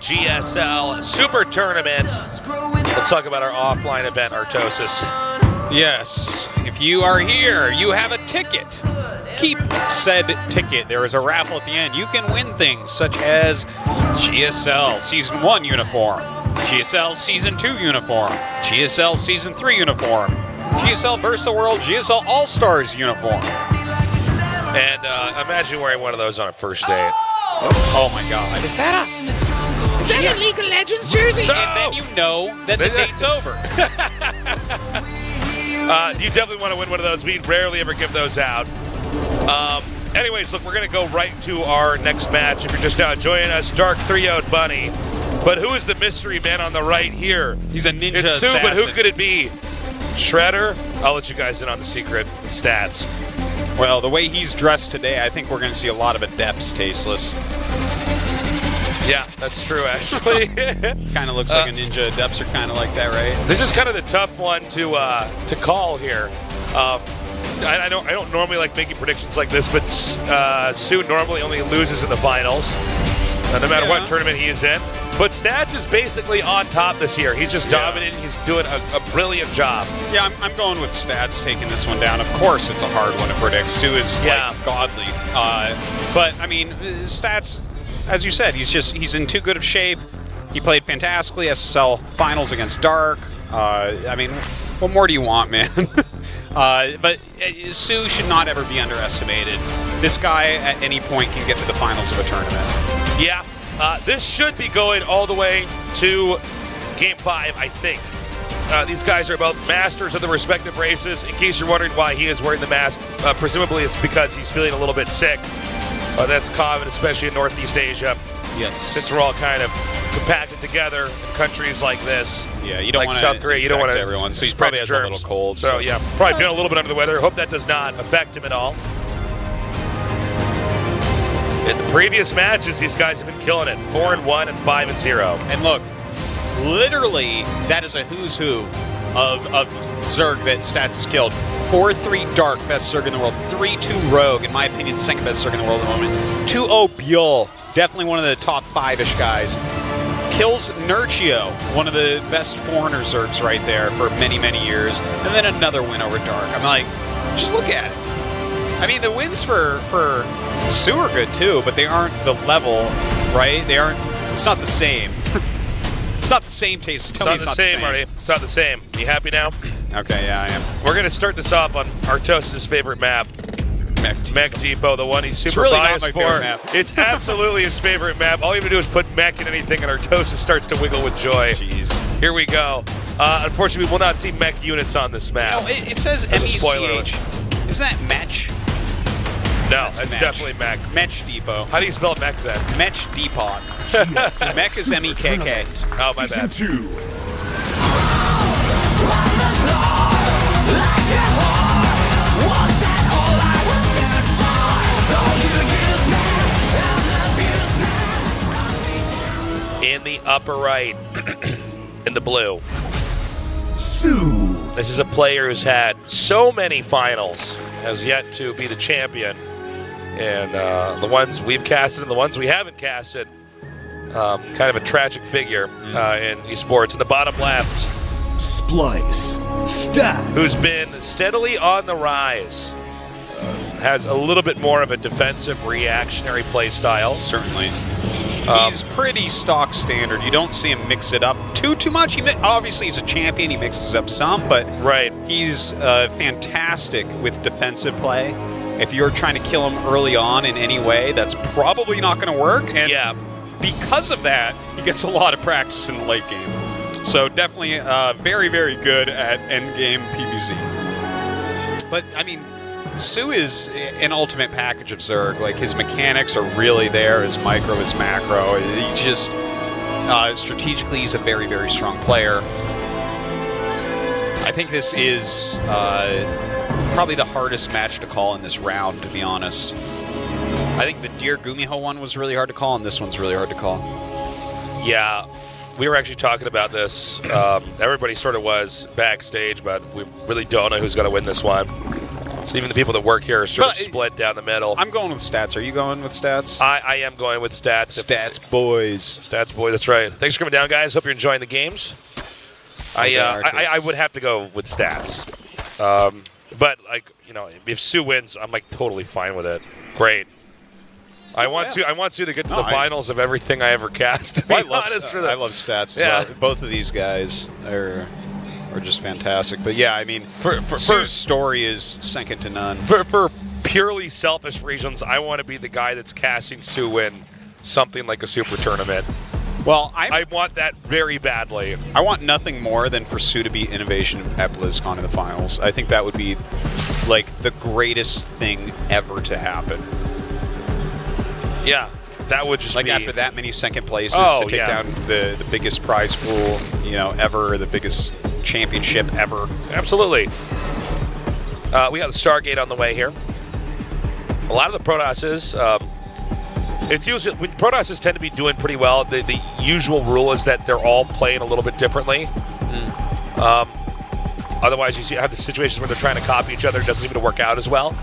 GSL Super Tournament. Let's talk about our offline event, Artosis. Yes, if you are here, you have a ticket. Keep said ticket. There is a raffle at the end. You can win things such as GSL Season 1 uniform, GSL Season 2 uniform, GSL Season 3 uniform, GSL Versa World, GSL All-Stars uniform. And imagine wearing one of those on a first date. Oh my God. Is that a League of Legends jersey? No. And then you know that the date's over. You definitely want to win one of those. We rarely ever give those out. Anyways, look, we're going to go right to our next match. If you're just now joining us, Dark 3-0'd Bunny. But who is the mystery man on the right here? He's a ninja It's Sue, assassin. but who could it be? Shredder? I'll let you guys in on the secret stats. Well, the way he's dressed today, I think we're going to see a lot of adepts tasteless. Yeah, that's true, actually. Kind of looks like a ninja. Adepts are kind of like that, right? This is kind of the tough one to call here. I don't normally like making predictions like this, but Sue normally only loses in the finals, no matter what tournament he is in. But Stats is basically on top this year. He's just dominating. He's doing a brilliant job. Yeah, I'm going with Stats taking this one down. Of course, it's a hard one to predict. Sue is like godly. But, I mean, Stats, as you said, he's in too good of shape. He played fantastically SSL Finals against Dark. I mean, what more do you want, man? But Sue should not ever be underestimated. This guy, at any point, can get to the finals of a tournament. Yeah, this should be going all the way to Game 5, I think. These guys are both masters of the respective races. In case you're wondering why he is wearing the mask, presumably it's because he's feeling a little bit sick. That's common, especially in Northeast Asia. Yes. Since we're all kind of compacted together in countries like this. Yeah, you don't like want South Korea. You don't want to everyone. So he probably has germs. a little cold. So yeah, probably feeling a little bit under the weather. Hope that does not affect him at all. In the previous matches, these guys have been killing it. 4-1 and 5-0. And look, literally, that is a who's who of Zerg that Stats has killed. 4-3 Dark, best Zerg in the world. 3-2 Rogue, in my opinion, second best Zerg in the world at the moment. 2-0 Buell, definitely one of the top 5-ish guys. Kills Nurchio, one of the best foreigner Zergs right there for many, many years. And then another win over Dark. I'm like, just look at it. I mean, the wins for Sue are good too, but they aren't the level, right? They aren't, it's not the same. It's not the same taste. It's not the same, Marty. It's not the same. You happy now? Okay, yeah, I am. We're going to start this off on Artosis' favorite map. Mech Depot, the one he's super biased for. It's absolutely his favorite map. All you have to do is put Mech in anything, and Artosis starts to wiggle with joy. Jeez. Here we go. Unfortunately, we will not see Mech units on this map. You know, it says MECH. Isn't that Mech? No, that's definitely Mech. Mech Depot. How do you spell Mech then? Mech Depot. Mech is M-E-K-K. Oh, my bad. Season 2. In the upper right, in the blue, Sue. this is a player who's had so many finals, has yet to be the champion. And the ones we've casted and the ones we haven't casted, kind of a tragic figure in esports. In the bottom left, Splice. Stats. who's been steadily on the rise, has a little bit more of a defensive, reactionary play style. Certainly. He's pretty stock standard. You don't see him mix it up too much. Obviously, he's a champion. He mixes up some, but he's fantastic with defensive play. If you're trying to kill him early on in any way, that's probably not going to work. And because of that, he gets a lot of practice in the late game. So definitely very, very good at endgame PvZ. But, I mean, Sue is an ultimate package of Zerg. Like, his mechanics are really there, his micro, his macro. He just, strategically, he's a very, very strong player. I think this is probably the hardest match to call in this round, to be honest. I think the Dear Gumiho one was really hard to call, and this one's really hard to call. Yeah, we were actually talking about this. Everybody sort of was backstage, but we really don't know who's going to win this one. So even the people that work here are sort of split down the middle. I'm going with stats. Are you going with stats? I am going with stats. Stats boys. Stats boy, that's right. Thanks for coming down, guys. Hope you're enjoying the games. I would have to go with stats. But, like, you know, if Sue wins, I'm, like, totally fine with it. Great. I want Sue to get to the finals of everything I ever cast. I love stats. Yeah. Well. Both of these guys are just fantastic. But, yeah, I mean, Sue's story is second to none. For purely selfish reasons, I want to be the guy that's casting Sue in something like a super tournament. Well, I want that very badly. I want nothing more than for Sue to beat Innovation at BlizzCon in the finals. I think that would be, like, the greatest thing ever to happen. Yeah, that would just like be... after that many second places to take down the biggest prize pool, you know, ever, the biggest championship ever. Absolutely. We got the Stargate on the way here. A lot of the Protosses, it's usually when Protosses tend to be doing pretty well. The usual rule is that they're all playing a little bit differently. Otherwise, you have the situations where they're trying to copy each other. It doesn't seem to work out as well.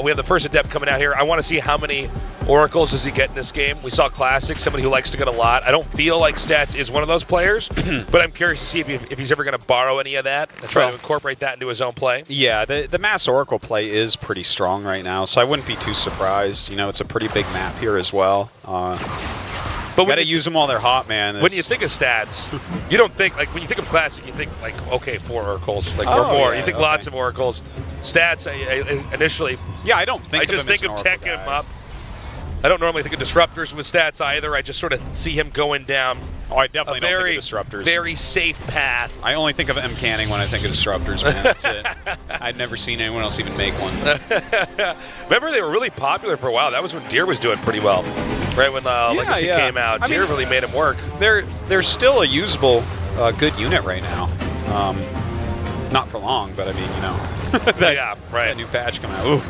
We have the first Adept coming out here. I want to see how many Oracles does he get in this game. We saw Classic, somebody who likes to get a lot. I don't feel like Stats is one of those players, but I'm curious to see if he's ever going to borrow any of that and try to incorporate that into his own play. Yeah, the Mass Oracle play is pretty strong right now, so I wouldn't be too surprised. You know, it's a pretty big map here as well. But got to use them while they're hot, man. When you think of Stats, you don't think, like, when you think of Classic, you think, like, okay, 4 Oracles, like, or more. You think lots of Oracles. Stats, initially... Yeah, I don't think I just think of teching him up. I don't normally think of Disruptors with Stats either. I just sort of see him going down I definitely don't think of Disruptors. Very safe path. I only think of M. Canning when I think of Disruptors, man. That's it. I'd never seen anyone else even make one. Remember, they were really popular for a while. That was when Deer was doing pretty well. Right when Legacy came out, Deer really made him work. They're still a usable, good unit right now. Not for long, but I mean, you know. That new patch coming out. Ooh.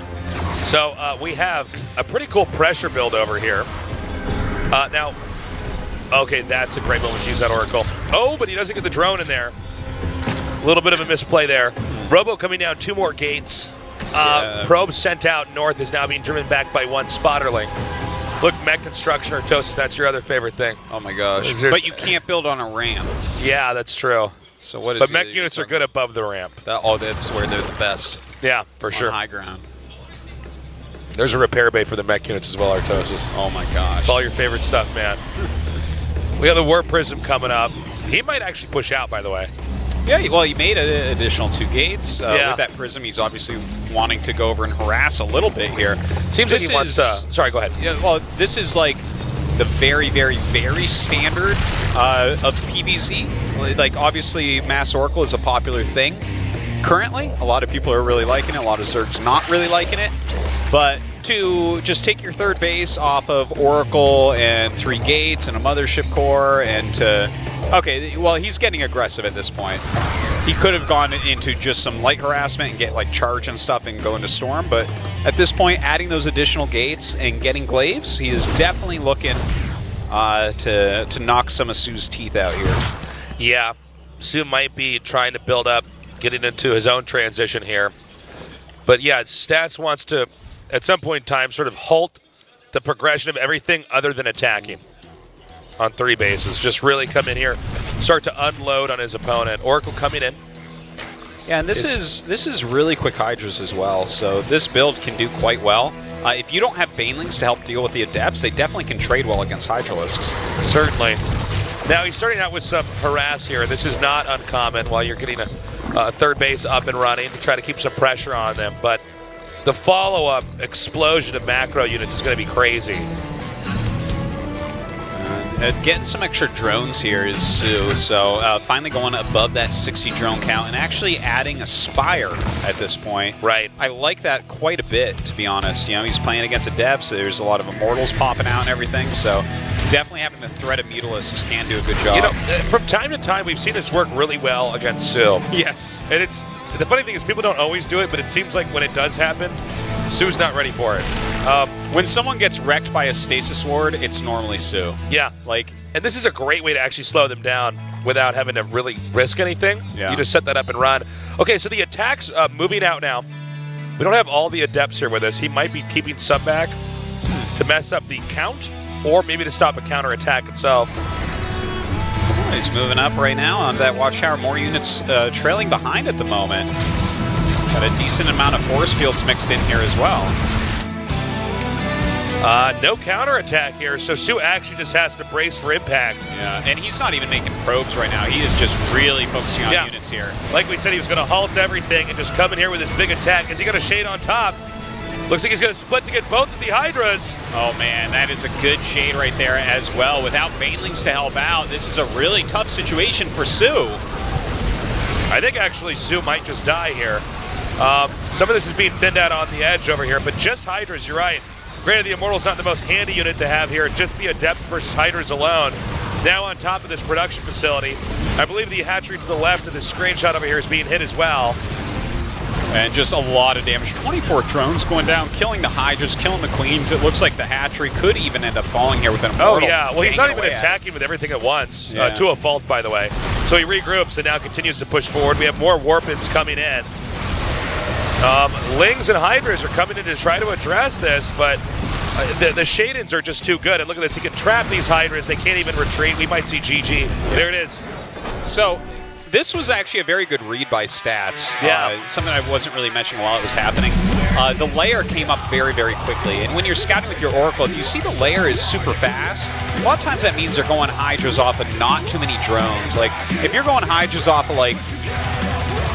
So we have a pretty cool pressure build over here. Now, okay, that's a great moment to use that Oracle. Oh, but he doesn't get the drone in there. A little bit of a misplay there. Robo coming down 2 more gates. Probe sent out north is now being driven back by 1 Spotterling. Look, mech construction or Tosis, that's your other favorite thing. Oh my gosh. But you can't build on a ramp. Yeah, that's true. So what is But mech units are good above the ramp. That's where they're the best. Yeah, for sure. On high ground. There's a repair bay for the mech units as well, Artosis. Oh my gosh. It's all your favorite stuff, man. We have the Warp Prism coming up. He might actually push out, by the way. Yeah, well, he made an additional 2 gates. With that Prism, he's obviously wanting to go over and harass a little bit here. Seems like he wants to... Sorry, go ahead. Yeah, well, this is like the very, very, very standard of PvZ. Like, obviously, Mass Oracle is a popular thing. Currently, a lot of people are really liking it. A lot of Zergs not really liking it. But to just take your 3rd base off of Oracle and 3 gates and a Mothership Core and to... Okay, well, he's getting aggressive at this point. He could have gone into just some light harassment and get, like, charge and stuff and go into Storm, but at this point, adding those additional gates and getting Glaives, he is definitely looking to knock some of Sue's teeth out here. Yeah, Sue might be trying to build up, getting into his own transition here. But yeah, Stats wants to, at some point in time, sort of halt the progression of everything other than attacking on 3 bases. Just really come in here, start to unload on his opponent. Oracle coming in. Yeah, and this is really quick Hydras as well, so this build can do quite well. If you don't have Banelings to help deal with the Adepts, they definitely can trade well against Hydralisks. Certainly. Now he's starting out with some harass here. This is not uncommon while you're getting a 3rd base up and running to try to keep some pressure on them, but the follow-up explosion of macro units is going to be crazy. Getting some extra drones here is Sue, so finally going above that 60 drone count and actually adding a Spire at this point. Right. I like that quite a bit, to be honest. You know, he's playing against Adepts, so there's a lot of Immortals popping out and everything, so definitely having the threat of Mutalisks can do a good job. You know, from time to time, we've seen this work really well against Sue. Yes. And it's the funny thing is people don't always do it, but it seems like when it does happen, Sue's not ready for it. When someone gets wrecked by a Stasis Ward, it's normally Sue. Yeah. And this is a great way to actually slow them down without having to really risk anything. Yeah. You just set that up and run. Okay, so the attack's moving out now. We don't have all the adepts here with us. He might be keeping some back to mess up the count, or maybe to stop a counterattack itself. He's moving up right now on that watchtower. More units trailing behind at the moment. Got a decent amount of force fields mixed in here as well. No counterattack here, so Su actually just has to brace for impact. Yeah, and he's not even making probes right now. He is just really focusing on units here. Like we said, he was going to halt everything and just come in here with his big attack. Is he going to shade on top? Looks like he's going to split to get both of the Hydras. Oh, man, that is a good shade right there as well. Without Banelings to help out, this is a really tough situation for Su. I think actually Su might just die here. Some of this is being thinned out on the edge over here, but just Hydras, you're right. Granted, the Immortal's not the most handy unit to have here, just the Adept versus Hydras alone. Now on top of this production facility, I believe the hatchery to the left of this screenshot over here is being hit as well. And just a lot of damage. 24 drones going down, killing the Hydras, killing the Queens. It looks like the hatchery could even end up falling here with an Immortal. Oh, yeah. Well, he's not even attacking with everything at once, to a fault, by the way. So he regroups and now continues to push forward. We have more Warpins coming in. Lings and Hydras are coming in to try to address this, but the Shadens are just too good. And look at this. He can trap these Hydras. They can't even retreat. We might see GG. There it is. So this was actually a very good read by Stats. Yeah. Something I wasn't really mentioning while it was happening. The layer came up very, very quickly. And when you're scouting with your Oracle, if you see the layer is super fast, a lot of times that means they're going Hydras off of not too many drones. Like, if you're going Hydras off of, like,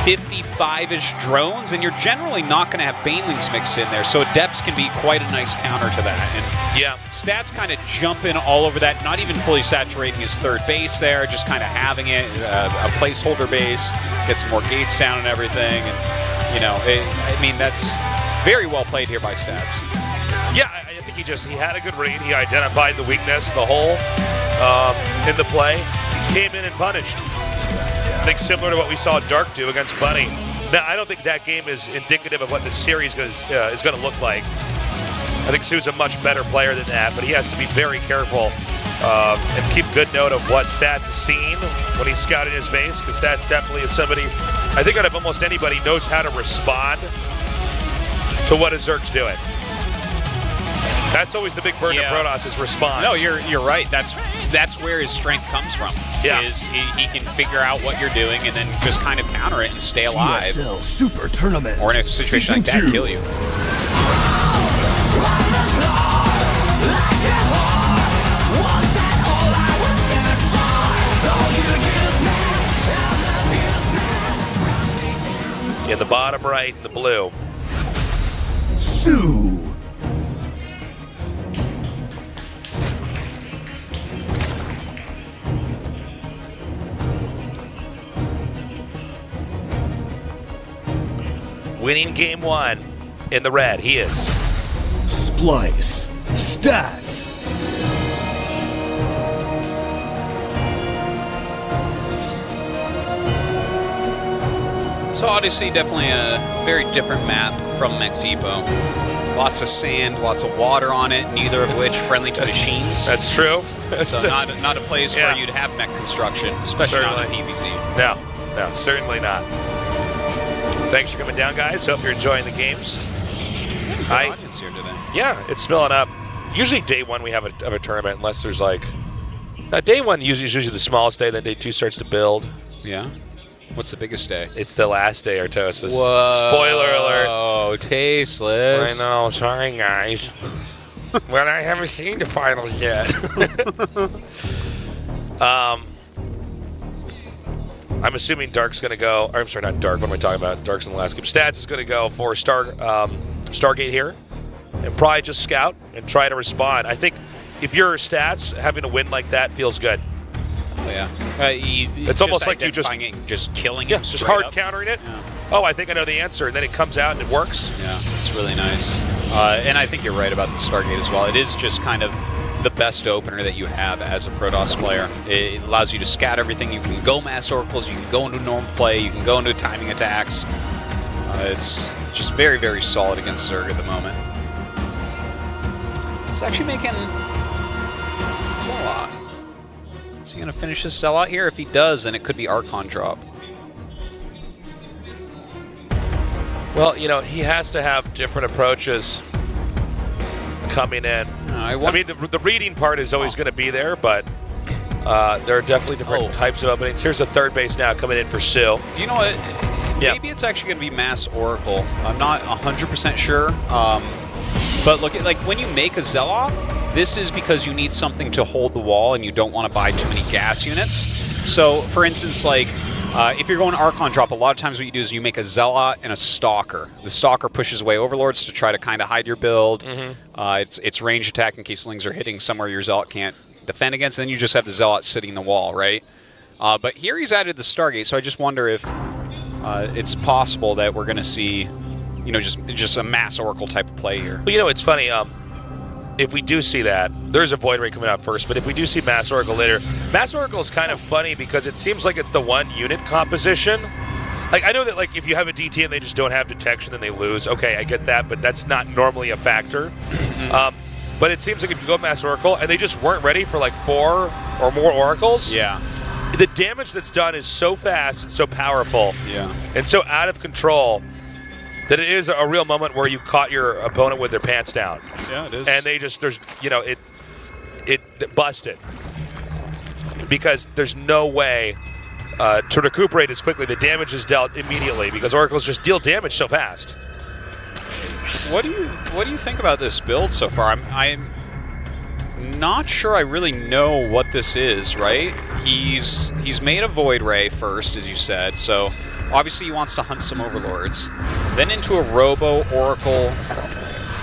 55-ish drones, and you're generally not going to have Banelings mixed in there, so Adepts can be quite a nice counter to that. And yeah, Stats kind of jump in all over that, not even fully saturating his third base there, just kind of having it, a placeholder base, get some more gates down and everything, and, you know, I mean, that's very well played here by Stats. Yeah, I think he had a good read. He identified the weakness, the hole in the play, came in and punished. I think similar to what we saw Dark do against Bunny. Now, I don't think that game is indicative of what the series is going to look like. I think Su's a much better player than that, but he has to be very careful and keep good note of what Stats has seen when he's scouting his base, because Stats definitely is somebody, I think out of almost anybody, knows how to respond to what a Zerg's doing. That's always the big burden of Protoss is response. No, you're right. That's where his strength comes from. Yeah. Is he can figure out what you're doing and then just kind of counter it and stay alive. GSL Super Tournament. Or in a situation like that, kill you. In the bottom right, the blue. Su. Winning game one in the red. He is. Splice. Stats. So Odyssey, definitely a very different map from Mech Depot. Lots of sand, lots of water on it, neither of which friendly to machines. That's true. So not a place where you'd have mech construction, especially not in PvZ. No, certainly not. Thanks for coming down, guys. Hope you're enjoying the games. Good audience here today. Yeah, it's filling up. Usually day one we have a tournament, unless there's like... day one is usually the smallest day, then day two starts to build. Yeah? What's the biggest day? It's the last day, Artosis. Whoa. Spoiler alert. Oh, tasteless. I know, sorry guys. Well, I haven't seen the finals yet. I'm assuming Dark's going to go, or I'm sorry, not Dark, what am I talking about? Dark's in the last game. Stats is going to go for Stargate here, and probably just scout and try to respond. I think if you're Stats, having a win like that feels good. Oh, yeah. It's almost like you just killing it. Just hard countering it. Yeah. Oh, I think I know the answer, and then it comes out and it works. Yeah, it's really nice. And I think you're right about the Stargate as well. It is just kind of the best opener that you have as a Protoss player. It allows you to scat everything. You can go mass oracles, you can go into normal play, you can go into timing attacks. It's just very, very solid against Zerg at the moment. It's actually making Sellout. Is he going to finish his sellout here? If he does, then it could be Archon drop. Well, you know, he has to have different approaches coming in. I mean, the reading part is always going to be there, but there are definitely different types of openings. Here's the third base now coming in for Sue. You know what? Maybe it's actually going to be Mass Oracle. I'm not 100% sure. But look, like when you make a Zealot, this is because you need something to hold the wall and you don't want to buy too many gas units. So, for instance, like if you're going Archon drop, a lot of times what you do is you make a Zealot and a Stalker. The Stalker pushes away Overlords to try to kind of hide your build. It's range attack in case Slings are hitting somewhere your Zealot can't defend against. And then you just have the Zealot sitting in the wall, right? But here he's added the Stargate, so I just wonder if it's possible that we're going to see, you know, just a Mass Oracle type of play here. Well, you know, it's funny. If we do see that, there's a Void Ray coming up first, but if we do see Mass Oracle later, Mass Oracle is kind of funny because it seems like it's the one unit composition. Like, I know that, like, if you have a DT and they just don't have detection, then they lose. Okay, I get that, but that's not normally a factor. But it seems like if you go Mass Oracle and they just weren't ready for, like, 4 or more Oracles, the damage that's done is so fast and so powerful and so out of control that it is a real moment where you caught your opponent with their pants down. Yeah, it is. And they just, you know, it busted. Because there's no way to recuperate as quickly. The damage is dealt immediately because Oracles just deal damage so fast. What do you think about this build so far? I'm not sure I really know what this is, right? He's made a Void Ray first, as you said, so obviously he wants to hunt some Overlords. Then into a Robo, Oracle,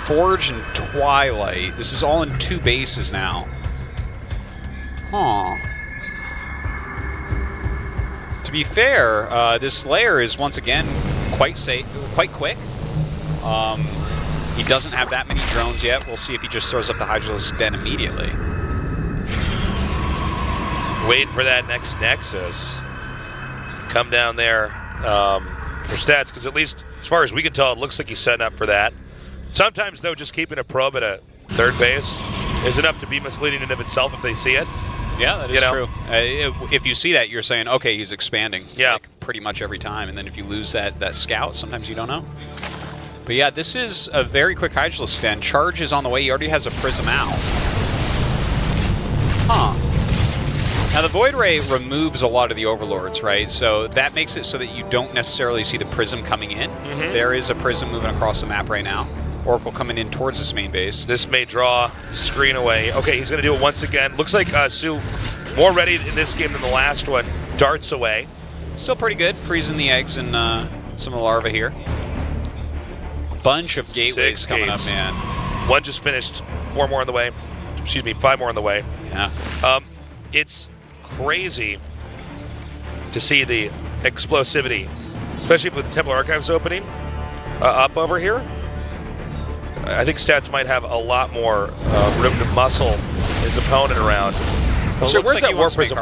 Forge, and Twilight. This is all in 2 bases now. Huh. To be fair, this layer is once again quite quick. He doesn't have that many drones yet. We'll see if he just throws up the Hydralisk Den immediately. Waiting for that next Nexus. Come down there for stats, because at least as far as we can tell, it looks like he's setting up for that. Sometimes, though, just keeping a probe at a third base is enough to be misleading in and of itself if they see it. Yeah, that is true. If you see that, you're saying, okay, he's expanding like, pretty much every time. And then if you lose that scout, sometimes you don't know. But yeah, this is a very quick Hydralisk Den. Charge is on the way. He already has a Prism out. Huh. Now, the Void Ray removes a lot of the Overlords, right? So that makes it so that you don't necessarily see the Prism coming in. There is a Prism moving across the map right now. Oracle coming in towards this main base. This may draw screen away. Okay, he's going to do it once again. Looks like Sue more ready in this game than the last one. Darts away. Still pretty good. Freezing the eggs and some of the larvae here. Bunch of gateways coming up, man. One just finished. 4 more on the way. Excuse me, 5 more on the way. Yeah. It's crazy to see the explosivity, especially with the Templar Archives opening up over here. I think Stats might have a lot more room to muscle his opponent around. So where's that War Prism?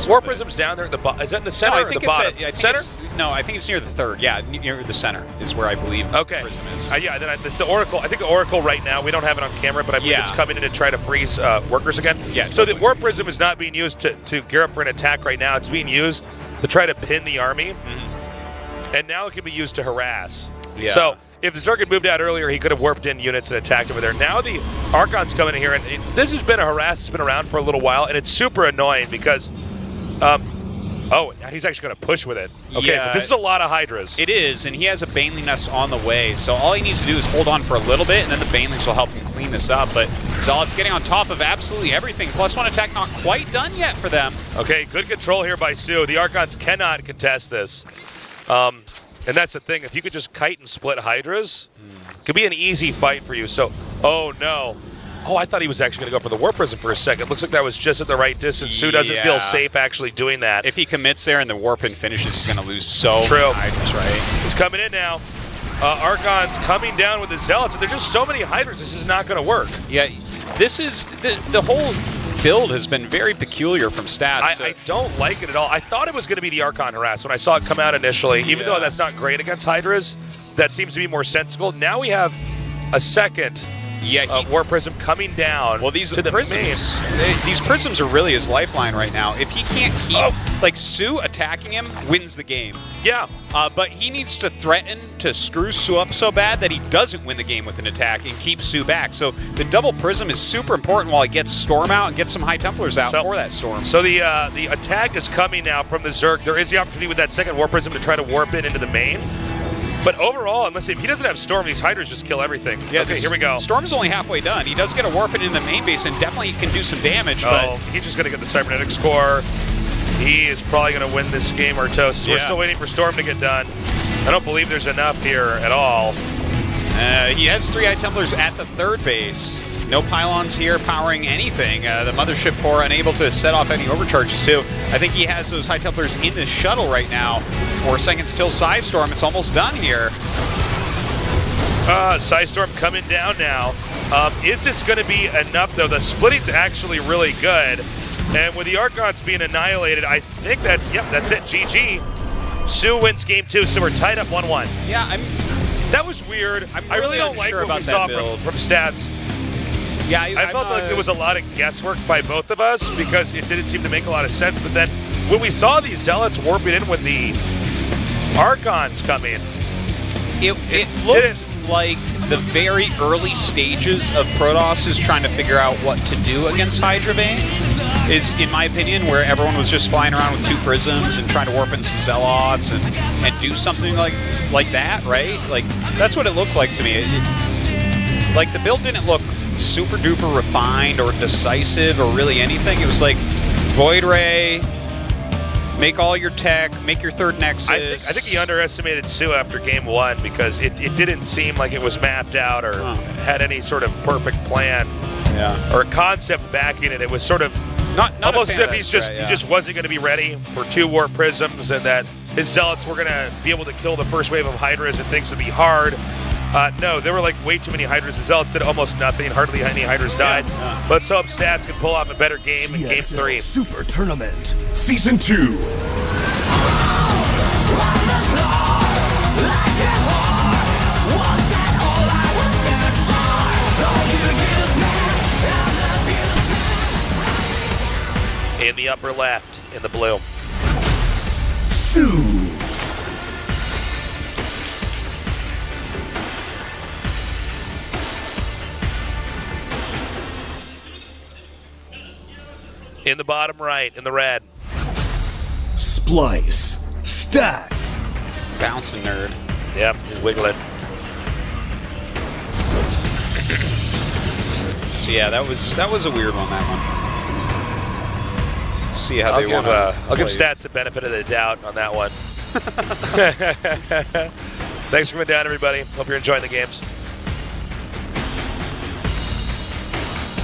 War Prism's down there at the bottom. Is that in the center or the bottom? Center? No, I think it's near the third. Yeah, near the center is where I believe Prism is. Yeah, then it's the Oracle. I think the Oracle right now, we don't have it on camera, but I believe it's coming in to try to freeze workers again. Yeah. So the War Prism is not being used to gear up for an attack right now. It's being used to try to pin the army. And now it can be used to harass. Yeah. So if the Zerg had moved out earlier, he could have warped in units and attacked over there. Now the Archon's coming in here, and this has been a harass that's been around for a little while, and it's super annoying because, oh, he's actually going to push with it. Okay, but this is a lot of Hydras. It is, and he has a Baneling Nest on the way, so all he needs to do is hold on for a little bit, and then the Banelings will help him clean this up. But Zealot's getting on top of absolutely everything. +1 attack not quite done yet for them. Okay, good control here by Sue. The Archons cannot contest this. And that's the thing. If you could just kite and split Hydras, it could be an easy fight for you. So, oh, no. Oh, I thought he was actually going to go for the War Prism for a second. Looks like that was just at the right distance. Sue doesn't feel safe actually doing that. If he commits there and the Warpin finishes, he's going to lose so many Hydras, right? He's coming in now. Archon's coming down with the Zealots. And there's just so many Hydras, this is not going to work. Yeah, this is the whole build has been very peculiar from Stats. I don't like it at all. I thought it was going to be the Archon Harass when I saw it come out initially. Even though that's not great against Hydras, that seems to be more sensible. Now we have a second War Prism coming down. Well, these to the prisms, these prisms are really his lifeline right now. If he can't keep, like Su attacking him wins the game. Yeah. But he needs to threaten to screw Su up so bad that he doesn't win the game with an attack and keep Su back. So the double prism is super important while he gets Storm out and gets some High Templars out for that Storm. So the attack is coming now from the Zerg. There is the opportunity with that second War Prism to try to warp it into the main. But overall, if he doesn't have Storm, these Hydras just kill everything. Yeah, okay, here we go. Storm's only halfway done. He does get a warp it in the main base and definitely can do some damage. But he's just going to get the Cybernetics core. He is probably going to win this game, Artosis. We're still waiting for Storm to get done. I don't believe there's enough here at all. He has 3 High Templars at the third base. No pylons here powering anything. The Mothership core unable to set off any overcharges too. I think he has those High Templars in the shuttle right now. 4 seconds till Psystorm. It's almost done here. Psystorm coming down now. Is this going to be enough though? The splitting's actually really good. And with the Archons being annihilated, I think that's it. GG. Su wins game 2, so we're tied up 1-1. Yeah, that was weird. I really don't like what we saw from stats. Yeah, I felt like there was a lot of guesswork by both of us because it didn't seem to make a lot of sense. But then when we saw these Zealots warping in with the Archons coming, it looked like the very early stages of Protoss is trying to figure out what to do against Hydra Bane. Is, in my opinion, where everyone was just flying around with 2 prisms and trying to warp in some Zealots and do something like that, right? Like, that's what it looked like to me. Like, the build didn't look super duper refined or decisive or really anything. It was like Void Ray, make all your tech, make your third Nexus. I think he underestimated Su after game 1 because it didn't seem like it was mapped out or had any sort of perfect plan or a concept backing it. It was sort of not almost as if he just wasn't going to be ready for 2 Warp Prisms and that his Zealots were going to be able to kill the first wave of Hydras and things would be hard. No, there were like way too many Hydras. The Zealots did almost nothing. Hardly any Hydras died. But some stats can pull off a better game in game 3. Super Tournament Season 2. In the upper left, in the blue. Su. In the bottom right, in the red. Splice. Stats. Bouncing nerd. Yep, he's wiggling. So yeah, that was a weird one, that one. See how they want to I'll give stats the benefit of the doubt on that one. Thanks for coming down, everybody. Hope you're enjoying the games.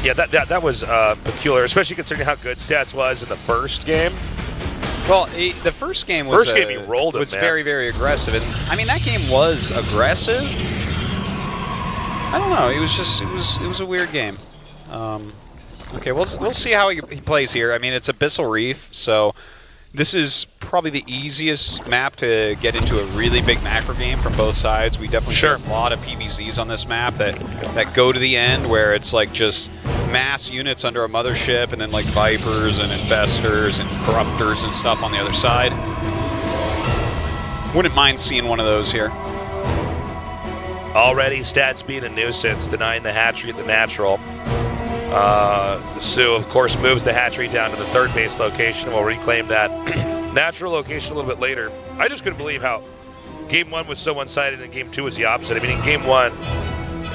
Yeah, that was peculiar, especially considering how good Stats was in the first game. Well, the first game was he rolled him, very, very aggressive, and I mean that game was aggressive. I don't know. It was a weird game. Okay, we'll see how he plays here. I mean, it's Abyssal Reef, so this is probably the easiest map to get into a really big macro game from both sides. We definitely see a lot of PVZs on this map that go to the end where it's like just mass units under a mothership and then like Vipers and Infestors and Corruptors and stuff on the other side. Wouldn't mind seeing one of those here. Already Stats being a nuisance, denying the hatchery at the natural. Su, of course, moves the hatchery down to the third base location and will reclaim that natural location a little bit later. I just couldn't believe how Game 1 was so one-sided and Game 2 was the opposite. I mean, in Game 1,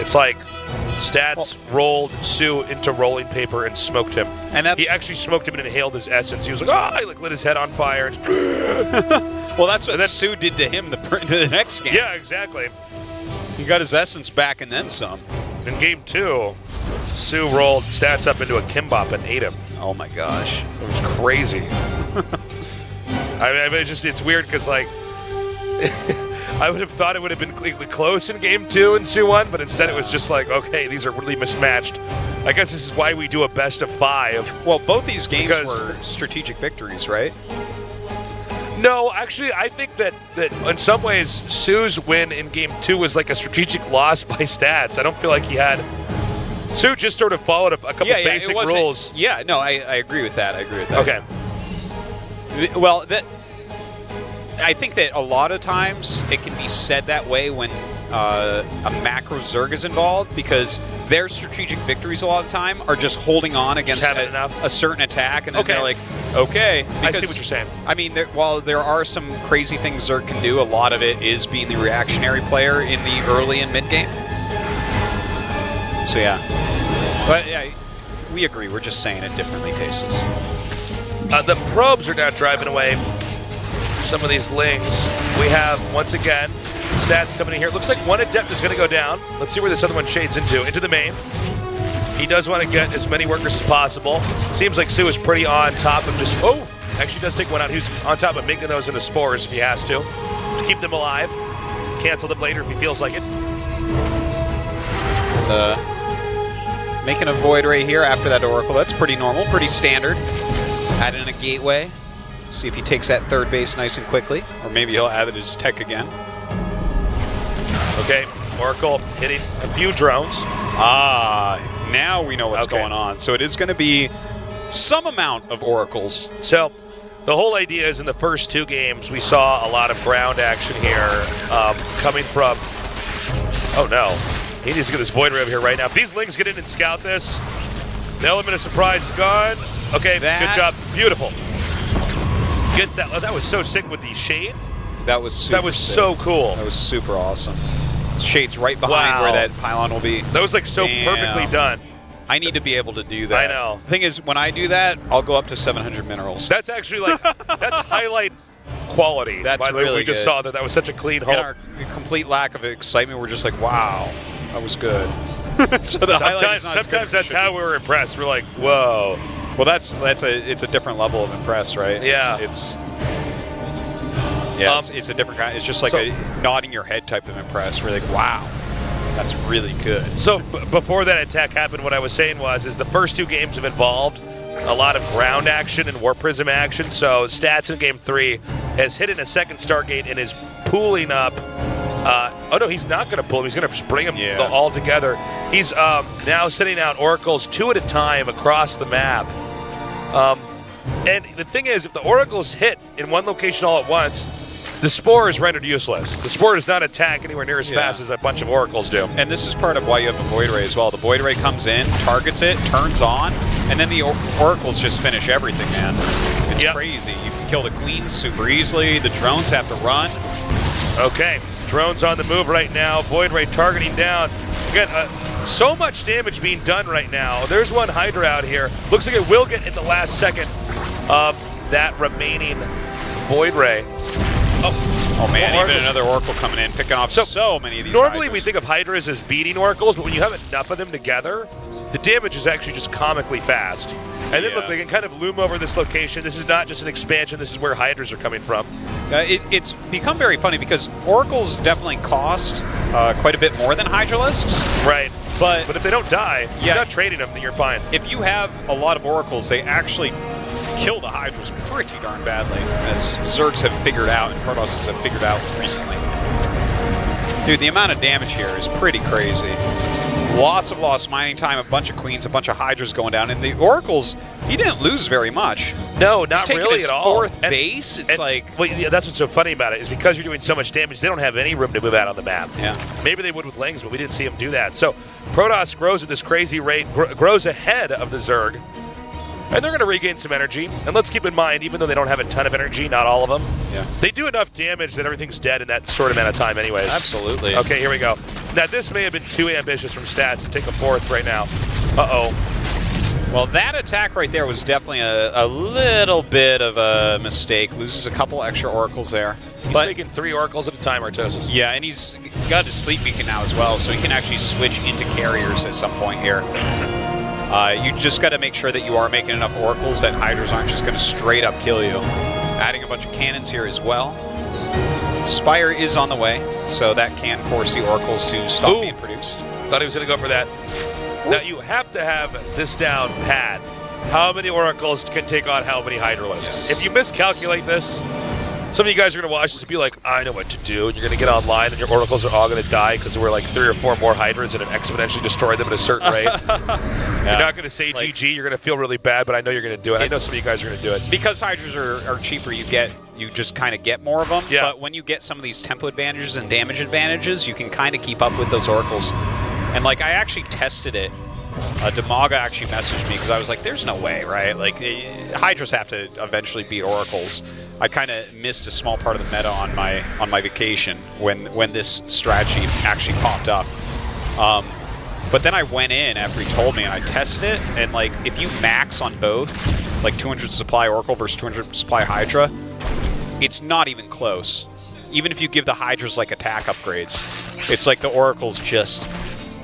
it's like Stats rolled Su into rolling paper and smoked him. And he actually smoked him and inhaled his essence. He was like, oh, he like lit his head on fire. Well, that's what Su did to him the next game. Yeah, exactly. He got his essence back and then some. In Game 2, Su rolled Stats up into a Kimbop and ate him. Oh my gosh. It was crazy. I mean, it's weird because, like, I would have thought it would have been close in Game 2 and Su won, but instead it was just like, okay, these are really mismatched. I guess this is why we do a best of 5. Well, both these games were strategic victories, right? No, actually, I think that in some ways, Su's win in Game 2 was like a strategic loss by Stats. I don't feel like he had Sue just sort of followed a couple basic rules. Yeah, no, I agree with that. Okay. Well, I think that a lot of times it can be said that way when a macro Zerg is involved, because their strategic victories a lot of the time are just holding on against a certain attack, and then they're like, okay. Because, I see what you're saying. I mean, while there are some crazy things Zerg can do, a lot of it is being the reactionary player in the early and mid game. So yeah, but yeah, we agree. We're just saying it differently, Tasteless. The probes are now driving away some of these lings. We have, once again, stats coming in here. It looks like one Adept is going to go down. Let's see where this other one shades into the main. He does want to get as many workers as possible. Seems like Sue is pretty on top of just, actually does take one out. He's on top of making those into spores if he has to keep them alive. Cancel them later if he feels like it. Making a Void Ray here after that Oracle. That's pretty normal, pretty standard. Add in a Gateway. See if he takes that third base nice and quickly. Or maybe he'll add it as tech again. Okay, Oracle hitting a few drones. Now we know what's going on. So it is going to be some amount of Oracles. So the whole idea is in the first 2 games, we saw a lot of ground action here coming from... Oh, no. He needs to get this Void Ray over here right now. If these Lings get in and scout this, the element of surprise is gone. Okay, good job. Beautiful. Gets that. Oh, that was so sick with the shade. That was super sick. So cool. That was super awesome. Shade's right behind where that pylon will be. That was like so perfectly done. I need to be able to do that. I know. The thing is, when I do that, I'll go up to 700 minerals. That's actually like, that's highlight quality. That's really We just saw that was such a clean hole. In our complete lack of excitement, we're just like, wow, that was good. So sometimes that's how we were impressed. We're like, whoa. Well, it's a different level of impress, right? Yeah. It's a different kind. It's just like a nodding your head type of impress. We're like, wow, that's really good. So before that attack happened, what I was saying is the first 2 games have involved a lot of ground action and War Prism action. So Stats in Game 3 has hit in a second Stargate and is pooling up. Oh no, he's not going to pull him. He's going to just bring them all together. He's now sending out Oracles 2 at a time across the map. And the thing is, if the Oracles hit in one location all at once, the Spore is rendered useless. The Spore does not attack anywhere near as fast as a bunch of Oracles do. And this is part of why you have the Void Ray as well. The Void Ray comes in, targets it, turns on, and then the Oracles just finish everything, man. It's crazy. You can kill the Queens super easily. The drones have to run. Okay, drones on the move right now. Void Ray targeting down. Again, so much damage being done right now. There's one Hydra out here. Looks like it will get in the last second of that remaining Void Ray. Oh man, even another Oracle coming in, picking off so many of these Normally Hydras. we think of Hydras as beating Oracles, but when you have enough of them together, the damage is actually just comically fast. And then look, they can kind of loom over this location. This is not just an expansion, this is where Hydras are coming from. It's become very funny because Oracles definitely cost quite a bit more than Hydralisks. Right. But if they don't die, you're not trading them, then you're fine. If you have a lot of Oracles, they actually kill the Hydras pretty darn badly, as Zergs have figured out and Protosses have figured out recently. Dude, the amount of damage here is pretty crazy. Lots of lost mining time, a bunch of Queens, a bunch of Hydras going down, and the Oracles, he didn't lose very much. No, not really at all. Fourth base, it's like... Well, yeah, that's what's so funny about it, is because you're doing so much damage, they don't have any room to move out on the map. Yeah. Maybe they would with Lings, but we didn't see them do that. So Protoss grows at this crazy rate, grows ahead of the Zerg, and they're going to regain some energy. And let's keep in mind, even though they don't have a ton of energy, not all of them, they do enough damage that everything's dead in that short amount of time anyways. Absolutely. Okay, here we go. Now, this may have been too ambitious from Stats to take a fourth right now. Uh-oh. Well, that attack right there was definitely a little bit of a mistake. Loses a couple extra Oracles there. He's making 3 Oracles at a time, Artosis. Yeah, and he's got his Fleet Beacon now as well, so he can actually switch into carriers at some point here. You just got to make sure that you are making enough Oracles that Hydras aren't just going to straight up kill you. Adding a bunch of cannons here as well. Spire is on the way, so that can force the Oracles to stop being produced. Thought he was going to go for that. Now, you have to have this down pat. How many Oracles can take on how many Hydralisks? Yes. If you miscalculate this, Some of you guys are going to watch this and be like, I know what to do. And you're going to get online and your oracles are all going to die because there were like 3 or 4 more hydras and it exponentially destroyed them at a certain rate. You're not going to say like, GG. You're going to feel really bad, but I know you're going to do it. I know some of you guys are going to do it. Because hydras are cheaper, you just kind of get more of them. Yeah. But when you get some of these tempo advantages and damage advantages, you can kind of keep up with those oracles. And like I actually tested it. Demaga actually messaged me because I was like, there's no way, right? Like, hydras have to eventually beat oracles. I kind of missed a small part of the meta on my vacation when this strategy actually popped up. But then I went in after he told me and I tested it, and like if you max on both, like 200 supply Oracle versus 200 supply Hydra, it's not even close. Even if you give the Hydras like attack upgrades, it's like the Oracles just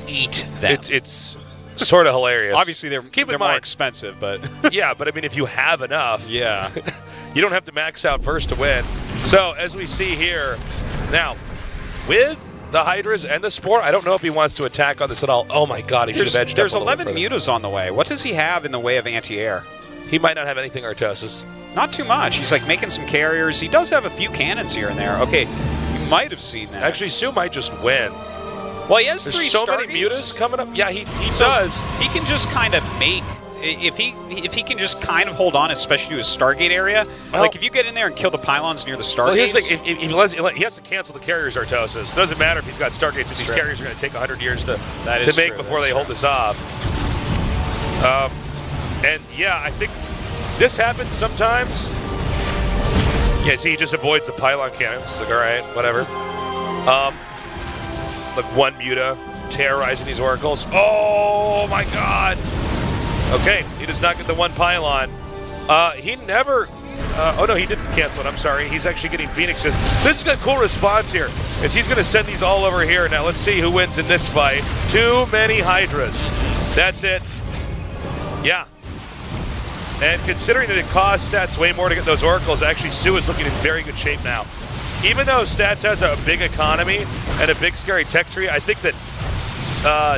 eat them. It's sort of hilarious. Obviously, they're more expensive, but yeah, but I mean, if you have enough, yeah, you don't have to max out first to win. So as we see here, now with the Hydras and the Spore, I don't know if he wants to attack on this at all. Oh my God, he should have edged up. There's 11 mutas on the way. What does he have in the way of anti-air? He might not have anything, Artosis. Not too much. He's like making some carriers. He does have a few cannons here and there. Okay, you might have seen that. Actually, Sue might just win. Well, he has There's 3 so Stargates. many mutas coming up. Yeah, he does. He can just kind of make, if he can just kind of hold on, especially to his Stargate area. Well, like if you get in there and kill the pylons near the Stargates. Well, here's the thing, if he has to cancel the carriers, Artosis. It doesn't matter if he's got Stargates. If these carriers are going to take 100 years to make before they hold this off. And yeah, I think this happens sometimes. Yeah, see, he just avoids the pylon cannons. It's like, all right, whatever. Like 1 muta terrorizing these oracles. Oh my God! Okay, he does not get the 1 pylon. He never. Oh no, he didn't cancel it. I'm sorry. He's actually getting Phoenixes. This is a cool response here, as he's going to send these all over here. Now let's see who wins in this fight. Too many Hydras. That's it. Yeah. And considering that it costs Stats way more to get those oracles, actually Sue is looking in very good shape now. Even though Stats has a big economy and a big scary tech tree, I think that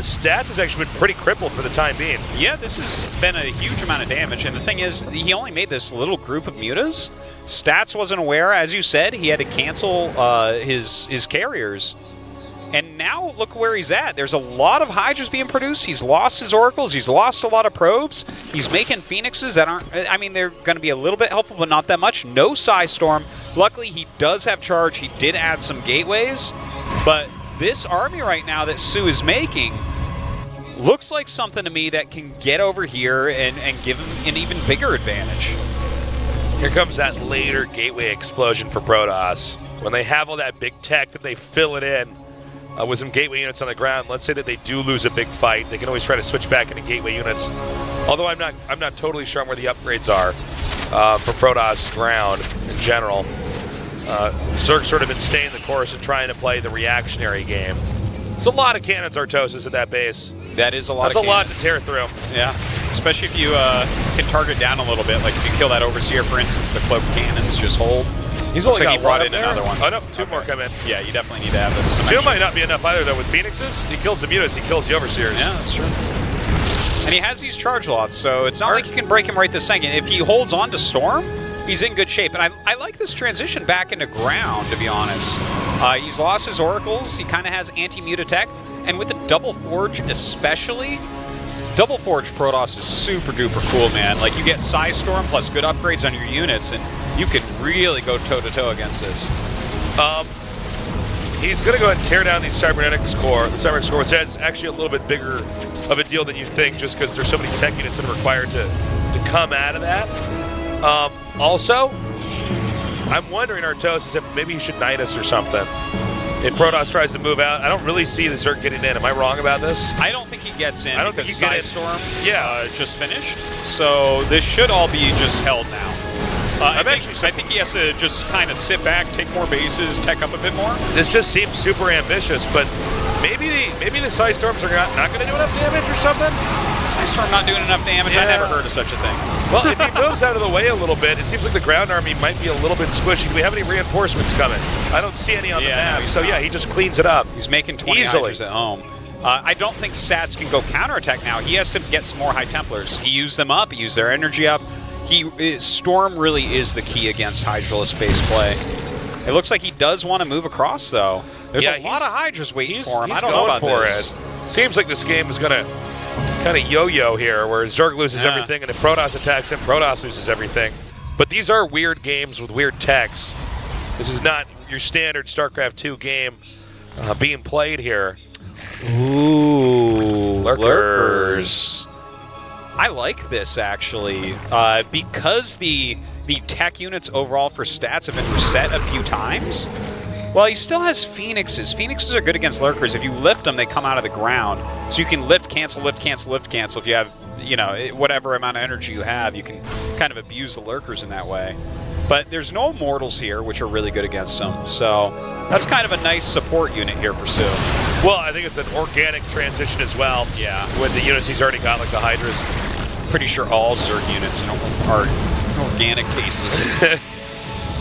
Stats has actually been pretty crippled for the time being. Yeah, this has been a huge amount of damage, and the thing is, he only made this little group of mutas. Stats wasn't aware, as you said, he had to cancel his carriers. And now look where he's at. There's a lot of Hydras being produced. He's lost his Oracles. He's lost a lot of probes. He's making Phoenixes that aren't... I mean, they're going to be a little bit helpful, but not that much. No Psystorm. Luckily, he does have charge. He did add some gateways. But this army right now that Sue is making looks like something to me that can get over here and give him an even bigger advantage. Here comes that later gateway explosion for Protoss. When they have all that big tech, that they fill it in with some gateway units on the ground. Let's say that they do lose a big fight, they can always try to switch back into gateway units. Although I'm not totally sure on where the upgrades are for Protoss ground in general. Zerg's sort of been staying the course and trying to play the reactionary game. It's a lot of cannons, Artosis, at that base. That is a lot. That's a lot to tear through. Yeah, especially if you can target down a little bit. Like if you kill that Overseer, for instance, the cloak cannons just hold. He's only got he brought one in another one. Oh no, 2 more come in. Yeah, you definitely need to have those. 2 might not be enough either, though. With Phoenixes, he kills the mutas, he kills the Overseers. Yeah, that's true. And he has these charge lots, so it's not like you can break him right this second. If he holds on to Storm, he's in good shape. And I like this transition back into ground, to be honest. He's lost his Oracles. He kind of has anti-muta tech. And with the Double Forge especially, Double Forge Protoss is super duper cool, man. Like, you get Psystorm plus good upgrades on your units, and you can really go toe-to-toe against this. He's going to go ahead and tear down the Cybernetics Core. The Cybernetics Core, which is actually a little bit bigger of a deal than you think, just because there's so many tech units that are required to come out of that. Also, I'm wondering, Artosis, if maybe he should Knight us or something. If Protoss tries to move out, I don't really see the Zerg getting in. Am I wrong about this? I don't think he gets in. I don't think he gets in. Psystorm just finished. So this should all be just held now. I think he has to just kind of sit back, take more bases, tech up a bit more. This just seems super ambitious, but maybe the Psystorms are not going to do enough damage or something? Psystorm not doing enough damage? Yeah. I never heard of such a thing. Well, if he moves out of the way a little bit, it seems like the ground army might be a little bit squishy. Do we have any reinforcements coming? I don't see any on the map. No, so yeah, he just cleans it up. He's making 20 Hydras at home. I don't think Stats can go counterattack now. He has to get some more High Templars. He used them up. He used their energy up. Storm really is the key against Hydralisk-based play. It looks like he does want to move across, though. There's a lot of Hydras waiting for him. I don't know about this. Seems like this game is going to kind of yo-yo here, where Zerg loses everything, and if Protoss attacks him, Protoss loses everything. But these are weird games with weird techs. This is not your standard StarCraft 2 game being played here. Ooh, lurkers. I like this, actually, because the tech units overall for stats have been reset a few times. Well, he still has Phoenixes. Phoenixes are good against lurkers. If you lift them, they come out of the ground. So you can lift, cancel, lift, cancel, lift, cancel. If you have, you know, whatever amount of energy you have, you can kind of abuse the lurkers in that way. But there's no Immortals here, which are really good against them. So that's kind of a nice support unit here for Sue. Well, I think it's an organic transition as well. Yeah. With the units he's already got, like the Hydras. Pretty sure all Zerg units are organic tastes.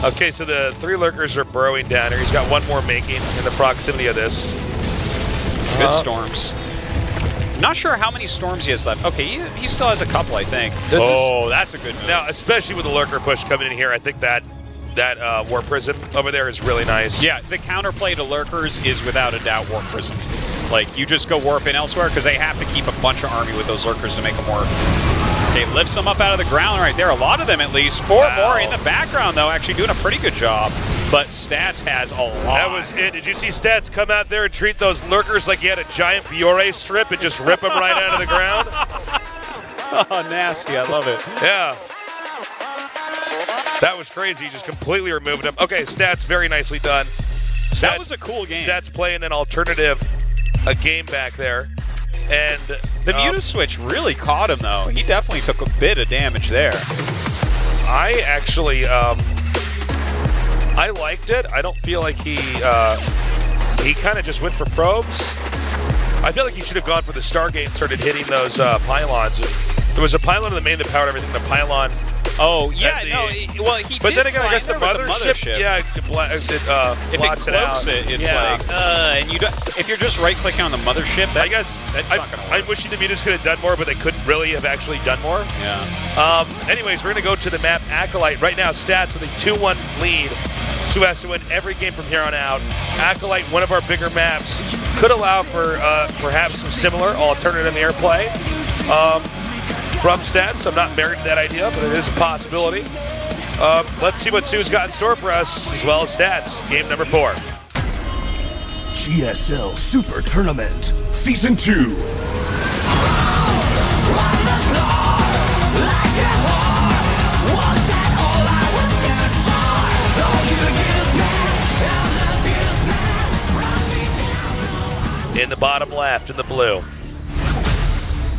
Okay, so the 3 lurkers are burrowing down here. He's got 1 more making in the proximity of this. Good storms. Not sure how many storms he has left. Okay, he still has a couple, I think. That's a good move. Now, especially with the lurker push coming in here, I think that War Prism over there is really nice. Yeah, the counterplay to lurkers is without a doubt War Prism. Like, you just go warp in elsewhere because they have to keep a bunch of army with those lurkers to make them work. Okay, lifts them up out of the ground right there. A lot of them, at least. 4 more in the background, though, actually doing a pretty good job. But Stats has a lot. That was it. Did you see Stats come out there and treat those lurkers like he had a giant Fiore strip and just rip them right out of the ground? Oh, nasty. I love it. Yeah. That was crazy. Just completely removed him. Okay, Stats, very nicely done. That was a cool game. Stats playing an alternative game back there. And the Muta switch really caught him, though. He definitely took a bit of damage there. I actually, I liked it. I don't feel like he kind of just went for probes. I feel like he should have gone for the Stargate and started hitting those pylons. There was a pylon in the main that powered everything. The pylon. Oh, yeah, well, he but did then again, I guess the mothership, yeah, if it blocks it out. It's like, and you don't, if you're just right-clicking on the mothership, I guess that's not going to work. I'm wishing the Mutas could have done more, but they couldn't really have actually done more. Yeah. Anyways, we're going to go to the map Acolyte. Right now, Stats with a 2-1 lead. Sue has to win every game from here on out. Acolyte, one of our bigger maps, could allow for perhaps some similar alternative airplay. From Stats, I'm not married to that idea, but it is a possibility. Let's see what Sue's got in store for us, as well as Stats. Game number 4. GSL Super Tournament Season 2. In the bottom left, in the blue.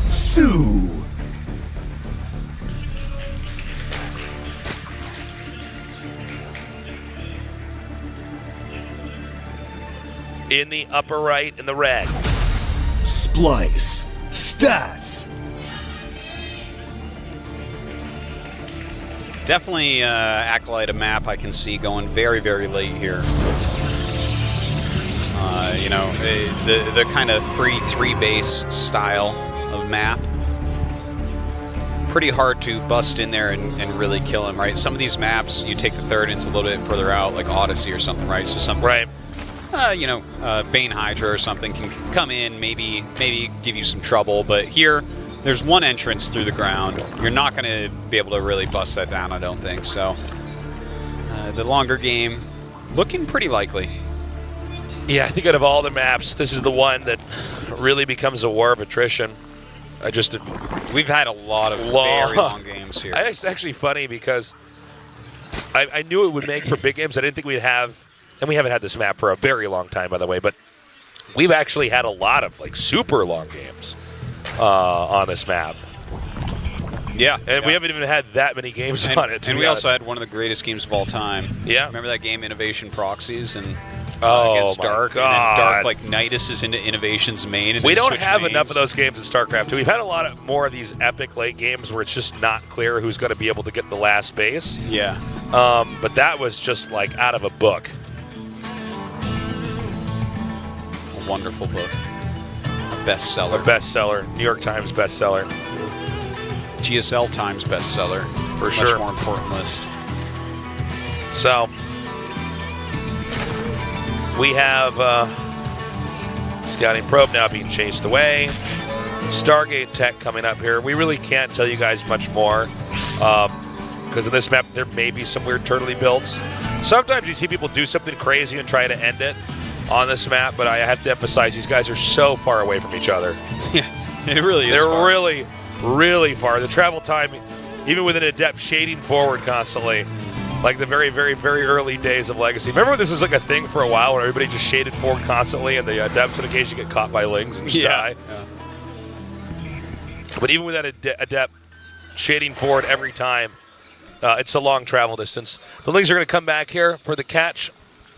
Sue. In the upper right, in the red. Splice. Stats. Definitely Acolyte a map I can see going very, very late here. You know, the kind of free 3-base style of map. Pretty hard to bust in there and really kill him, right? Some of these maps, you take the third and it's a little bit further out, like Odyssey or something, right? So something, right. You know, Bane Hydra or something can come in, maybe give you some trouble. But here, there's one entrance through the ground. You're not going to be able to really bust that down, I don't think. So the longer game, looking pretty likely. Yeah, I think out of all the maps, this is the one that really becomes a war of attrition. We've had a lot of very long games here. It's actually funny because I knew it would make for big games. I didn't think we'd have, and we haven't had this map for a very long time, by the way, but we've actually had a lot of like super long games on this map. Yeah. And we haven't even had that many games on it. And we also had one of the greatest games of all time. Yeah. Remember that game, Innovation Proxies? And against Dark, God. and then Dark like Nidus is into Innovation's main. And we don't have enough of those games in StarCraft 2. We've had a lot more of these epic late games where it's just not clear who's going to be able to get the last base. Yeah. But that was just like out of a book. A wonderful book. A bestseller. A bestseller. New York Times bestseller. GSL Times bestseller. For much sure. more important list. So we have scouting probe now being chased away. Stargate tech coming up here. We really can't tell you guys much more because in this map there may be some weird turtley builds. Sometimes you see people do something crazy and try to end it on this map, but I have to emphasize these guys are so far away from each other. Yeah, it really is. They're far. really, really far. The travel time, even with an adept shading forward constantly, like the very, very, very early days of Legacy. Remember when this was like a thing for a while when everybody just shaded forward constantly and the adepts would occasionally get caught by lings and just die? Yeah. But even with that adept shading forward every time, it's a long travel distance. The lings are going to come back here for the catch.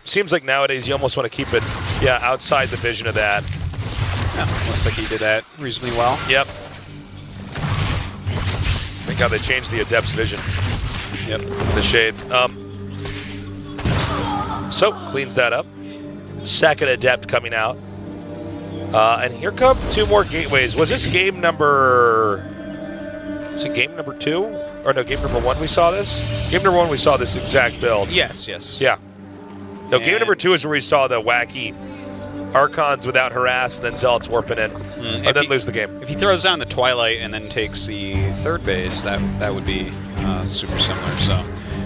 Seems like nowadays you almost want to keep it, outside the vision of that. Yeah, looks like he did that reasonably well. Yep. Think how they changed the adept's vision. Yep. The shade. So cleans that up. Second adept coming out. And here come 2 more gateways. Was this game number... Is it game number 2? Or no, game number 1 we saw this? Game number 1 we saw this exact build. Yes. Yeah. No, game number 2 is where we saw the wacky Archons without harass and then Zealots warping in. And then lose the game. If he throws down the Twilight and then takes the 3rd base, that would be super similar. So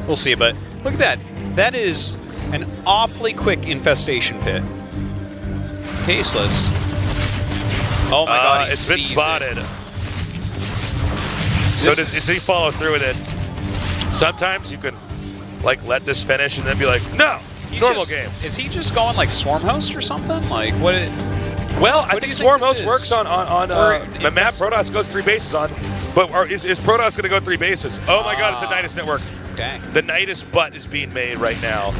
we'll see. But look at that. That is an awfully quick infestation pit. Tasteless. Oh my god, he it's been sees spotted. it. So does he follow through with it? Sometimes you can like let this finish and then be like, no, normal game. Is he just going like Swarm Host or something? Like what? Well, I think Swarm Host works on the map Protoss goes 3 bases on. But is Protoss going to go 3 bases? Oh my god, it's a Nidus network. Okay. The Nidus butt is being made right now.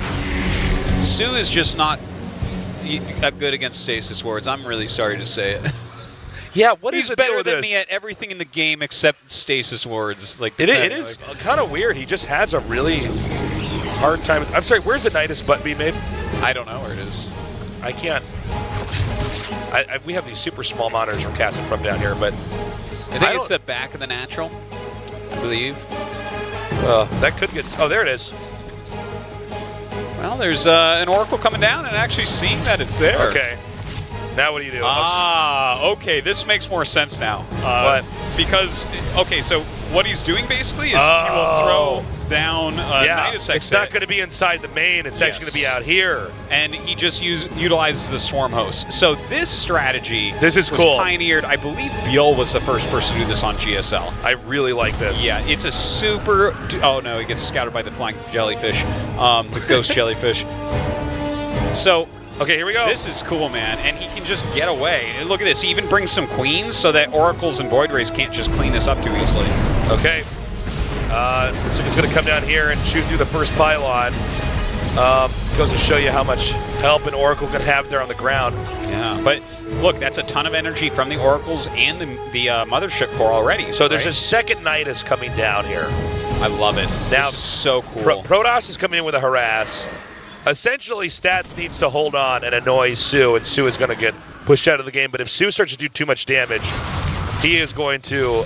Sue is just not good against Stasis Wards. I'm really sorry to say it. Yeah, what is He's the deal better with than this? me at everything in the game except Stasis Wards. Like It is kind of weird. He just has a really hard time. I'm sorry, where's the Nidus butt being made? I don't know where it is. I can't. We have these super small monitors we're casting from down here, but I think it's the back of the natural, I believe. That could get... Oh, there it is. Well, there's an Oracle coming down and actually seeing that it's there. Okay. Now what do you do? Okay, this makes more sense now. What? Because, okay, so what he's doing basically is he will throw down Nidus exit. It's not going to be inside the main. It's actually going to be out here. And he just utilizes the Swarm Host. So this strategy was cool. Pioneered. I believe Biel was the first person to do this on GSL. I really like this. Yeah, it's a super... Oh, no, he gets scattered by the flying jellyfish, the ghost jellyfish. So... Okay, here we go. This is cool, man. And he can just get away. And look at this. He even brings some queens so that Oracles and Void Rays can't just clean this up too easily. Okay. So he's going to come down here and shoot through the first pylon. Goes to show you how much help an Oracle can have there on the ground. Yeah, but look, that's a ton of energy from the Oracles and the Mothership Core already. So there's a second Nidus coming down here. I love it. Now, this is so cool. Protoss is coming in with a harass. Essentially, Stats needs to hold on and annoy Sue, and Sue is going to get pushed out of the game. But if Sue starts to do too much damage, he is going to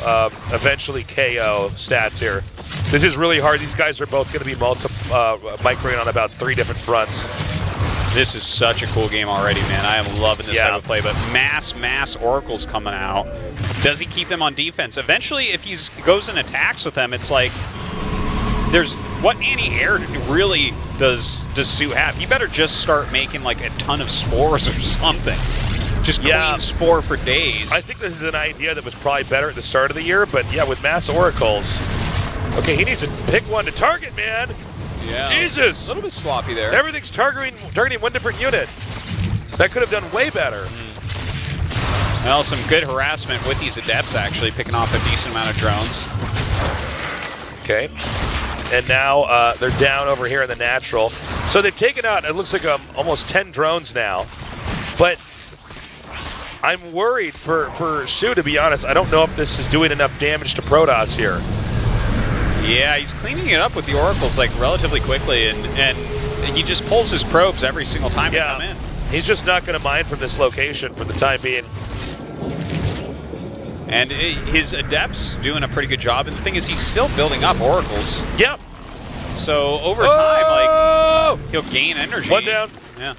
eventually KO Stats here. This is really hard. These guys are both going to be microing on about 3 different fronts. This is such a cool game already, man. I am loving this type of play. But mass Oracles coming out. Does he keep them on defense? Eventually, if he goes and attacks with them, it's like... There's what anti-air really does Sue have? He better just start making like a ton of spores or something. Just clean spore for days. I think this is an idea that was probably better at the start of the year, but yeah, with mass oracles. Okay, he needs to pick one to target, man. Yeah. Jesus. A little bit sloppy there. Everything's targeting one different unit. That could have done way better. Well, some good harassment with these adepts actually, picking off a decent amount of drones. Okay. And now they're down over here in the natural. So they've taken out, it looks like almost 10 drones now. But I'm worried for Sue, to be honest. I don't know if this is doing enough damage to Protoss here. Yeah, he's cleaning it up with the Oracles like relatively quickly, and he just pulls his probes every single time they come in. He's just not going to mine from this location for the time being. And his Adepts doing a pretty good job. And the thing is, he's still building up Oracles. Yep. So over time, like, he'll gain energy. One down. Yeah.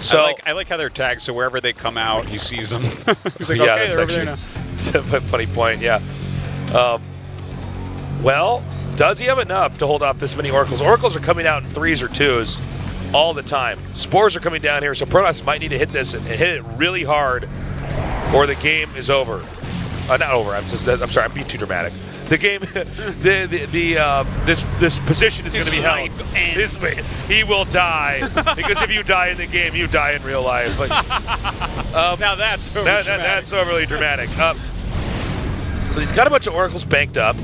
So I like how they're tagged, so wherever they come out, he sees them. He's like, yeah, okay, that's they're over there actually now. a funny point, yeah. Well, does he have enough to hold off this many Oracles? Oracles are coming out in 3s or 2s all the time. Spores are coming down here, so Protoss might need to hit this and hit it really hard, or the game is over. Not over. I'm sorry. I'm being too dramatic. The game, this position is going to be held. He will die because if you die in the game, you die in real life. Like, now that's that's overly dramatic. So he's got a bunch of Oracles banked up.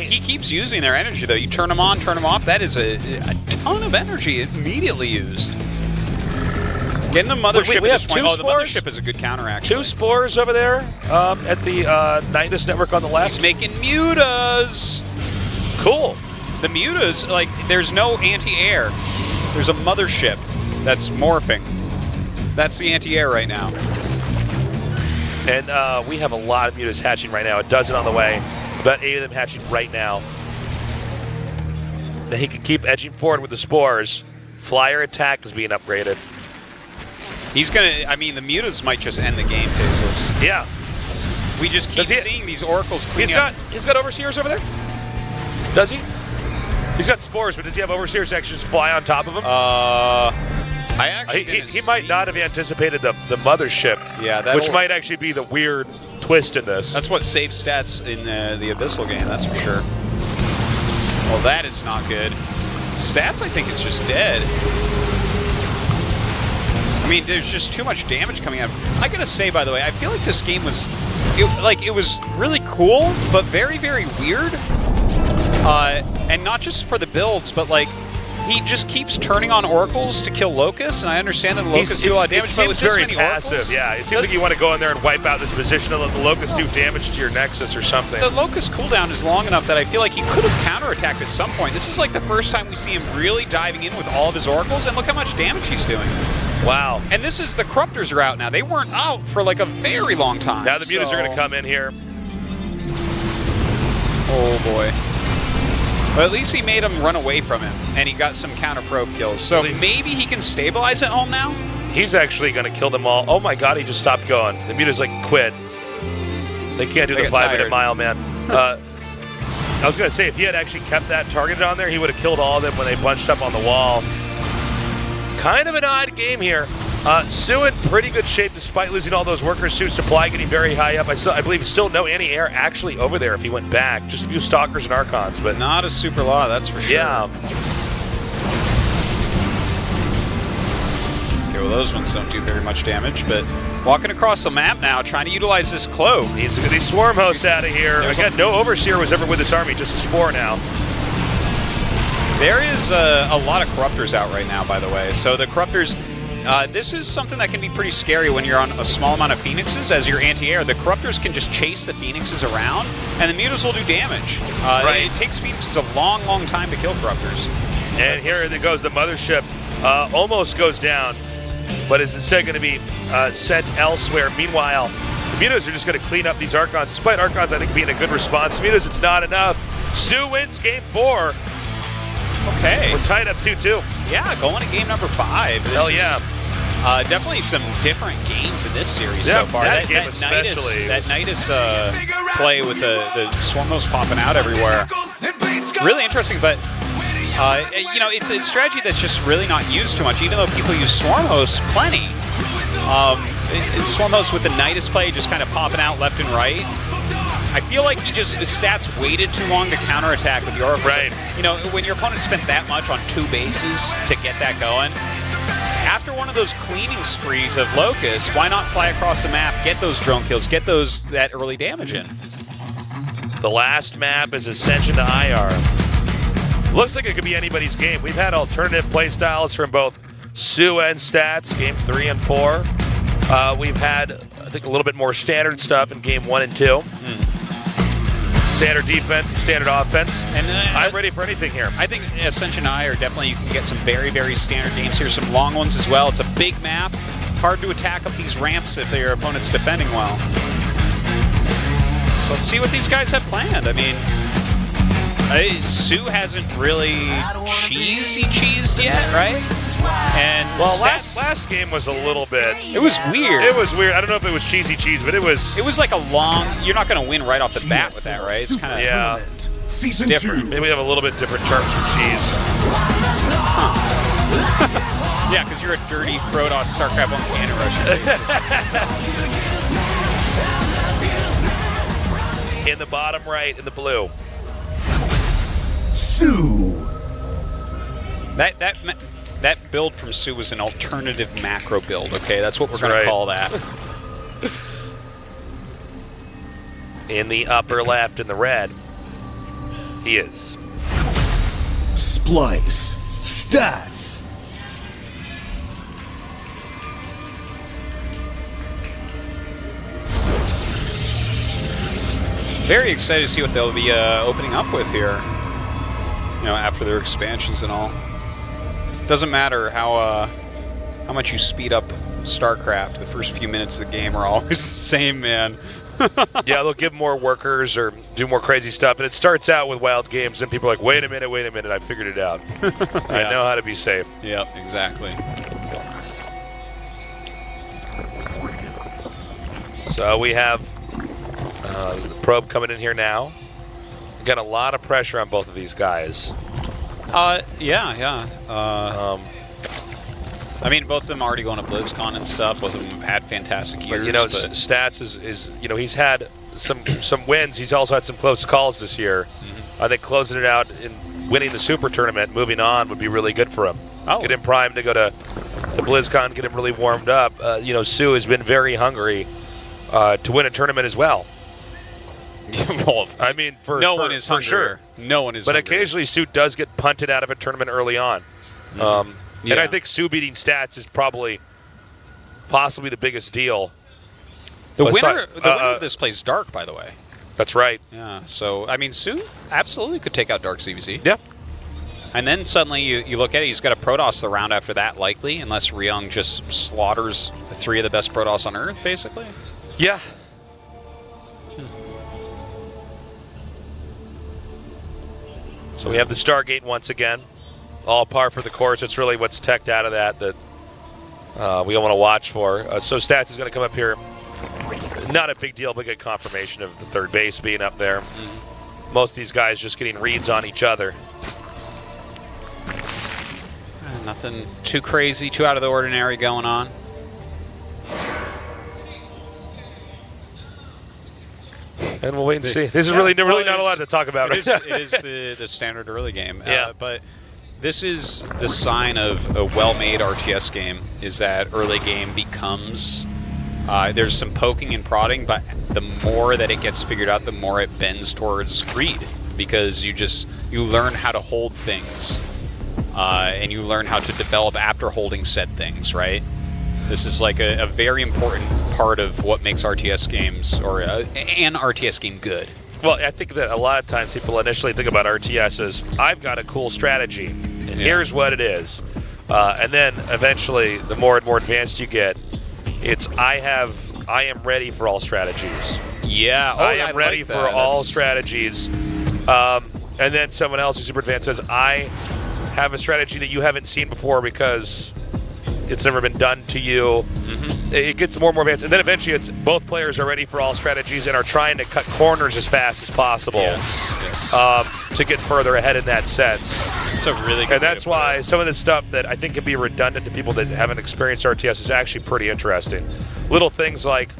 He keeps using their energy though. You turn them on, turn them off. That is a ton of energy immediately used. Getting the mothership. We have 2 spores. The mothership is a good counter, actually. 2 spores over there at the Nidus network on the left. He's making mutas. Cool. The mutas, like, there's no anti-air. There's a mothership that's morphing. That's the anti-air right now. And we have a lot of mutas hatching right now. A dozen on the way. About 8 of them hatching right now. Now he can keep edging forward with the spores. Flyer attack is being upgraded. He's gonna. I mean, the mutas might just end the game, Tasteless. Yeah. We just keep seeing these Oracles clean up. He's got Overseers over there? Does he? He's got spores, but does he have Overseers that actually just fly on top of him? I actually he might not have anticipated the mothership. Yeah, which might actually be the weird twist in this. That's what saves stats in the Abyssal game, that's for sure. Well, that is not good. Stats, I think, is just dead. I mean, there's just too much damage coming out. I gotta say, by the way, I feel like this game was, it was really cool, but very, very weird. And not just for the builds, but like, he just keeps turning on Oracles to kill Locusts, and I understand that the Locusts do a lot of damage, but with this many passive, Oracles, yeah. It seems like you want to go in there and wipe out this position and let the Locusts do damage to your Nexus or something. The Locust cooldown is long enough that I feel like he could have counterattacked at some point. This is like the first time we see him really diving in with all of his Oracles, and look how much damage he's doing. Wow. And this is, the Corruptors are out now. They weren't out for like a very long time. Now the mutas are going to come in here. Oh boy. But at least he made him run away from him, and he got some counter-probe kills. So maybe he can stabilize at home now? He's actually going to kill them all. Oh my god, he just stopped going. The mutas like quit. They can't do the 5-minute mile, man. I was going to say, if he had actually kept that targeted on there, he would have killed all of them when they bunched up on the wall. Kind of an odd game here. Sue in pretty good shape despite losing all those workers. Sue's supply getting very high up. I believe still no anti-air actually over there if he went back. Just a few Stalkers and Archons, but not a super law, that's for sure. Yeah. Okay, well those ones don't do very much damage, but walking across the map now, trying to utilize this cloak. Needs to get these swarm hosts out of here. Again, no Overseer was ever with this army, just a Spore now. There is a lot of Corruptors out right now, by the way. So the Corruptors, this is something that can be pretty scary when you're on a small amount of Phoenixes as your anti-air. The Corruptors can just chase the Phoenixes around, and the mutas will do damage. Right. It takes Phoenixes a long, long time to kill Corruptors. And here it goes, the mothership almost goes down, but is instead going to be sent elsewhere. Meanwhile, the mutas are just going to clean up these Archons. Despite Archons, I think, being a good response. Mutas, it's not enough. Sue wins game 4. Okay. We're tied up 2-2. Yeah, going to game number 5. Hell yeah. Definitely some different games in this series yeah, so far. That game especially. That Nidus play with the Swarmos popping out everywhere. Really interesting, but you know, it's a strategy that's just really not used too much, even though people use Swarmos plenty. Swarmos with the Nidus play just kind of popping out left and right. I feel like his stats waited too long to counterattack with the Oracles. Right. You know, when your opponent spent that much on 2 bases to get that going, after one of those cleaning sprees of Locust, why not fly across the map, get those drone kills, get that early damage in? The last map is Ascension to IR. Looks like it could be anybody's game. We've had alternative playstyles from both Sue and Stats, game 3 and 4. We've had, I think, a little bit more standard stuff in game 1 and 2. Standard defense, standard offense, and I'm ready for anything here. I think Ascension I are definitely, you can get some very, very standard games here, some long ones as well. It's a big map. hard to attack up these ramps if their opponent's defending well. So let's see what these guys have planned. I mean, Sue hasn't really cheesed yet, right? And well, last game was a little bit. It was weird. It was weird. I don't know if it was cheesy cheese, but it was. It was like a long. You're not going to win right off the bat with that, right? It's kind of Season different. 2. Maybe we have a little bit different terms for cheese. Yeah, because you're a dirty Protoss StarCraft on Cannon Russian. In the bottom right, in the blue. Sue. That build from Sue was an alternative macro build. Okay, that's what we're going to call that. In the upper left, in the red, he is. Splice. Stats. Very excited to see what they'll be opening up with here. You know, after their expansions and all. Doesn't matter how much you speed up StarCraft. The first few minutes of the game are always the same, man. Yeah, they'll give more workers or do more crazy stuff, and it starts out with wild games, and people are like, wait a minute, I figured it out. I know how to be safe. Yep, exactly. So we have the probe coming in here now. Got a lot of pressure on both of these guys. Yeah. I mean, both of them already going to BlizzCon and stuff. Both of them had fantastic years. But, you know, Stats is you know, he's had some wins. He's also had some close calls this year. I think closing it out and winning the Super Tournament, moving on, would be really good for him. Get him primed to go to BlizzCon, get him really warmed up. You know, Sue has been very hungry to win a tournament as well. Well, I mean, for hungrier. sure. No one is. But hungrier. occasionally, Sue does get punted out of a tournament early on. And I think Sue beating Stats is possibly the biggest deal. The winner of this plays Dark, by the way. That's right. Yeah. So I mean, Sue absolutely could take out Dark CVC. Yeah. And then suddenly you look at it, he's got a Protoss the round after that, likely, unless Ryung just slaughters 3 of the best Protoss on Earth, basically. Yeah. So we have the Stargate once again. All par for the course. It's really what's teched out of that we want to watch for. So Stats is going to come up here. Not a big deal, but good confirmation of the third base being up there. Most of these guys just getting reads on each other. Nothing too crazy, too out of the ordinary going on. And we'll wait and see. This is really not a lot to talk about. It is the standard early game. Yeah. But this is the sign of a well-made RTS game, is that early game becomes... there's some poking and prodding, but the more that it gets figured out, the more it bends towards greed. Because you learn how to hold things. And you learn how to develop after holding said things, right? This is like a very important part of what makes RTS games, or an RTS game, good. Well, I think that a lot of times people initially think about RTS as, I've got a cool strategy, and here's what it is. And then eventually, the more and more advanced you get, it's, I am ready for all strategies. Yeah, I am ready for all strategies. And then someone else who's super advanced says, I have a strategy that you haven't seen before because it's never been done to you. It gets more and more advanced. And then eventually it's both players are ready for all strategies and are trying to cut corners as fast as possible to get further ahead in that sense. It's a really good And that's why some of the stuff that I think can be redundant to people that haven't experienced RTS is actually pretty interesting. Little things like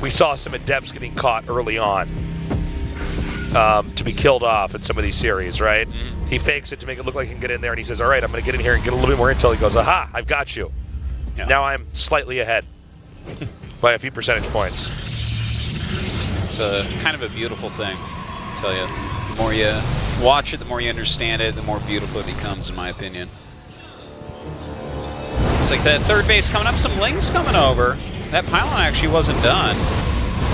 we saw some adepts getting caught early on to be killed off in some of these series, right? He fakes it to make it look like he can get in there, and he says, all right, I'm going to get in here and get a little bit more intel. He goes, aha, I've got you. Yeah. Now I'm slightly ahead by a few percentage points. It's a kind of a beautiful thing, I tell you. The more you watch it, the more you understand it, the more beautiful it becomes, in my opinion. Looks like that third base coming up, some Lings coming over. That pylon actually wasn't done.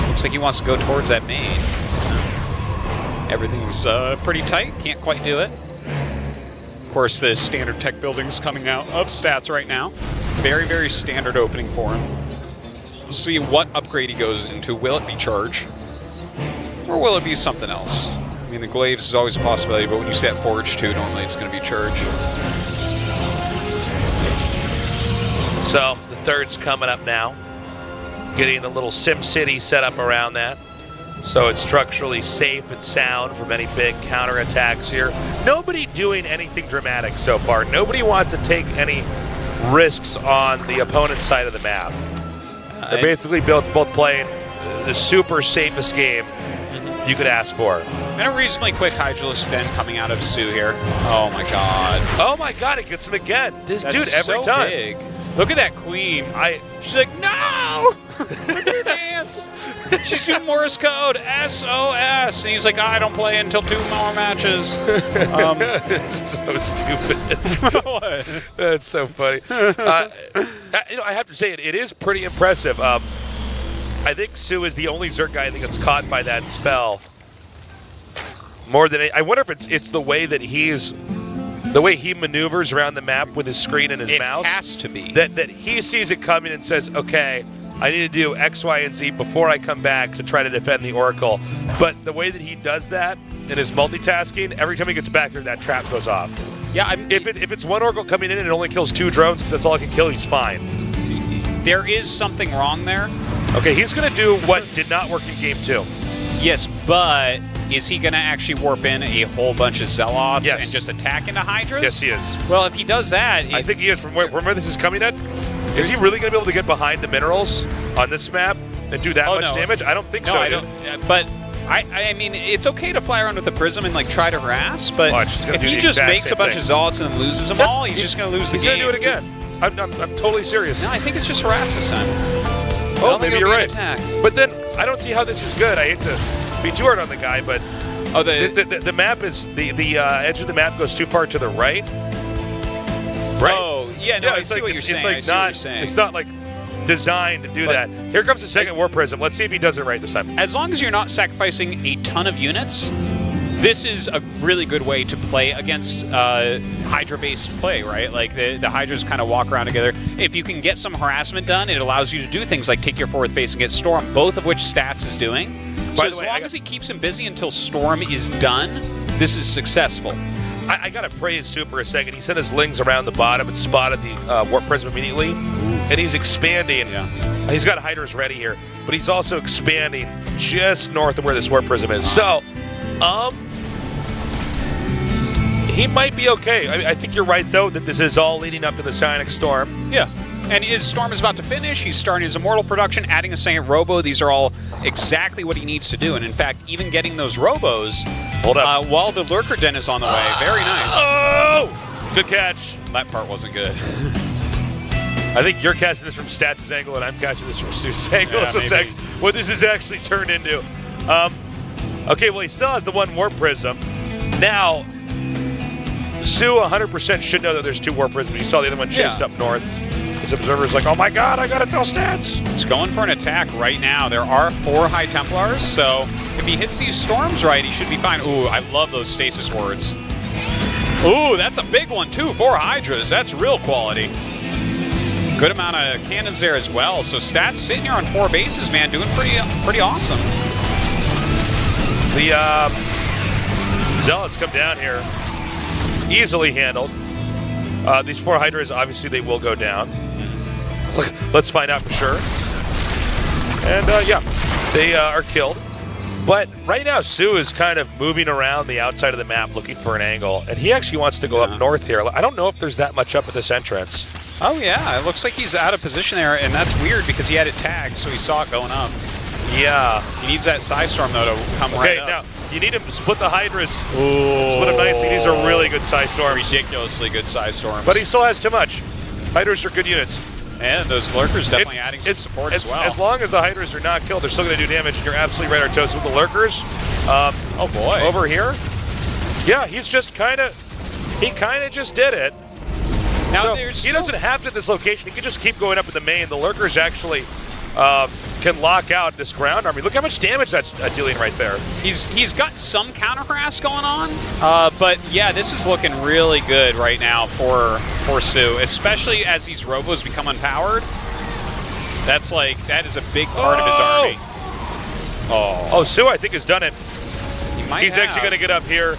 Looks like he wants to go towards that main. Everything's pretty tight, can't quite do it. Of course, the standard tech building's coming out of Stats right now. very, very standard opening for him. We'll see what upgrade he goes into. Will it be Charge? Or will it be something else? I mean, the Glaives is always a possibility, but when you say that Forge too, normally it's going to be Charge. So, the third's coming up now. Getting the little Sim City set up around that. So it's structurally safe and sound from any big counterattacks here. Nobody doing anything dramatic so far. Nobody wants to take any risks on the opponent's side of the map. They're basically both playing the super safest game you could ask for. And a reasonably quick Hydralisk Den coming out of Su here. Oh my god. Oh my god, it gets him again. This That's dude every so time. Big. Look at that queen. She's like, no! Look at her dance. She's doing Morse code, SOS. And he's like, I don't play until 2 more matches. So stupid. What? That's so funny. You know, I have to say, it is pretty impressive. I think Su is the only Zerg guy I think that's caught by that spell. More than I wonder if it's the way that the way he maneuvers around the map with his screen and his mouse. It has to be. That he sees it coming and says, okay, I need to do X, Y, and Z before I come back to try to defend the Oracle. But the way that he does that in his multitasking, every time he gets back there, that trap goes off. Yeah, if it's one Oracle coming in and it only kills 2 drones because that's all it can kill, he's fine. There is something wrong there. Okay, he's going to do what did not work in Game 2. Yes, but is he going to actually warp in a whole bunch of Zealots and just attack into Hydras? Yes, he is. Well, if he does that... I think he is. From where this is coming at, is he really going to be able to get behind the minerals on this map and do that much damage? I don't think so. I don't. But I mean, it's okay to fly around with the Prism and like try to harass, but if he just makes a bunch of Zealots and then loses them all, he's just going to lose the game. He's going to do it again. I'm totally serious. No, I think it's just harass this time. Oh, maybe you're right. But then I don't see how this is good. I hate to be too hard on the guy, but the map is the edge of the map goes too far to the right. Right. Oh, yeah. No, I see what you're saying. It's not like designed to do that. Here comes the second War Prism. Let's see if he does it right this time. As long as you're not sacrificing a ton of units, this is a really good way to play against Hydra-based play, right? Like the Hydras kind of walk around together. If you can get some harassment done, it allows you to do things like take your 4th base and get Storm, both of which Stats is doing. So as long as he keeps him busy until Storm is done, this is successful. I got to praise Su for a second. He sent his Lings around the bottom and spotted the Warp Prism immediately. And he's expanding. Yeah. He's got Hydras ready here, but he's also expanding just north of where this Warp Prism is. So, he might be okay. I think you're right, though, that this is all leading up to the Psionic Storm. Yeah. And his Storm is about to finish. He's starting his Immortal production, adding a second Robo. These are all exactly what he needs to do. And in fact, even getting those Robos while the Lurker Den is on the way. Very nice. Oh! Good catch. That part wasn't good. I think you're catching this from Stats' angle, and I'm catching this from Su's angle. Yeah, so it's what this is actually turned into. Okay, well, he still has the 1 Warp Prism. Now, Su 100% should know that there's 2 Warp Prisms. You saw the other one chased up north. His observer's like, oh my god, I gotta tell Stats. It's going for an attack right now. There are 4 High Templars, so if he hits these Storms right, he should be fine. Ooh, I love those stasis wards. Ooh, that's a big one too. 4 Hydras, that's real quality. Good amount of cannons there as well. So Stats sitting here on 4 bases, man, doing pretty awesome. The Zealots come down here, easily handled. These 4 Hydras, obviously, they will go down. Let's find out for sure. And yeah, they are killed. But right now, Su is kind of moving around the outside of the map looking for an angle, and he actually wants to go up north here. I don't know if there's that much up at this entrance. Oh yeah, it looks like he's out of position there, and that's weird because he had it tagged, so he saw it going up. Yeah. He needs that Psystorm, though, to come right up. Okay, now, you need him to split the Hydras. Ooh. Split them nicely. These are really good Psystorms. Ridiculously good Psystorms. But he still has too much. Hydras are good units. And those Lurkers definitely adding some support as well. As long as the Hydras are not killed, they're still going to do damage, and you're absolutely right, Artos, with the Lurkers. Oh, boy. Over here. Yeah, he's just kind of... He kind of just did it. Now, so he doesn't have to this location. He can just keep going up in the main. The Lurkers actually can lock out this ground army. Look how much damage that's dealing right there. He's got some counter harass going on, but yeah, this is looking really good right now for Su, especially as these robos become unpowered. That is a big part of his army. Oh, Su, I think, has done it. He's have. actually going to get up here.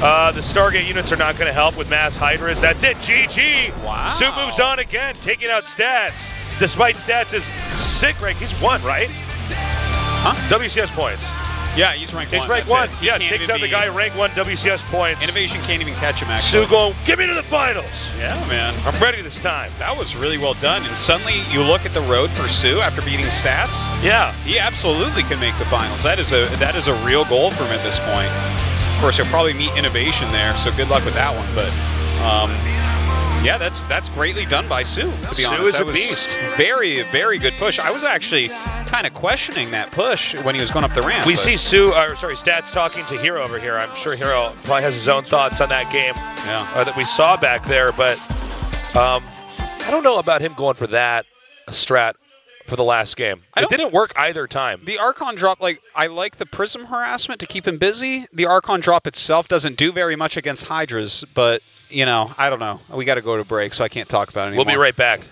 The Stargate units are not going to help with mass Hydras. That's it. GG. Wow. Su moves on again, taking out Stats. Despite Stats' sick rank, he's 1, right? Huh? WCS points. Yeah, he's rank 1. He's rank 1. Yeah, takes out the guy rank 1 WCS points. Innovation can't even catch him, actually. Su going, get me to the finals. Yeah, man. I'm ready this time. That was really well done. And suddenly you look at the road for Su after beating Stats. Yeah. He absolutely can make the finals. That is a real goal for him at this point. Of course, he'll probably meet Innovation there, so good luck with that one. But yeah, that's greatly done by Su, to be honest. Su is that a beast. Very, very good push. I was actually kind of questioning that push when he was going up the ramp. We see Stats talking to Hero over here. I'm sure Hero probably has his own thoughts on that game that we saw back there, but I don't know about him going for that strat for the last game. It didn't work either time. The Archon drop, I like the Prism harassment to keep him busy. The Archon drop itself doesn't do very much against Hydras, but, I don't know. We got to go to break, so I can't talk about it anymore. We'll be right back.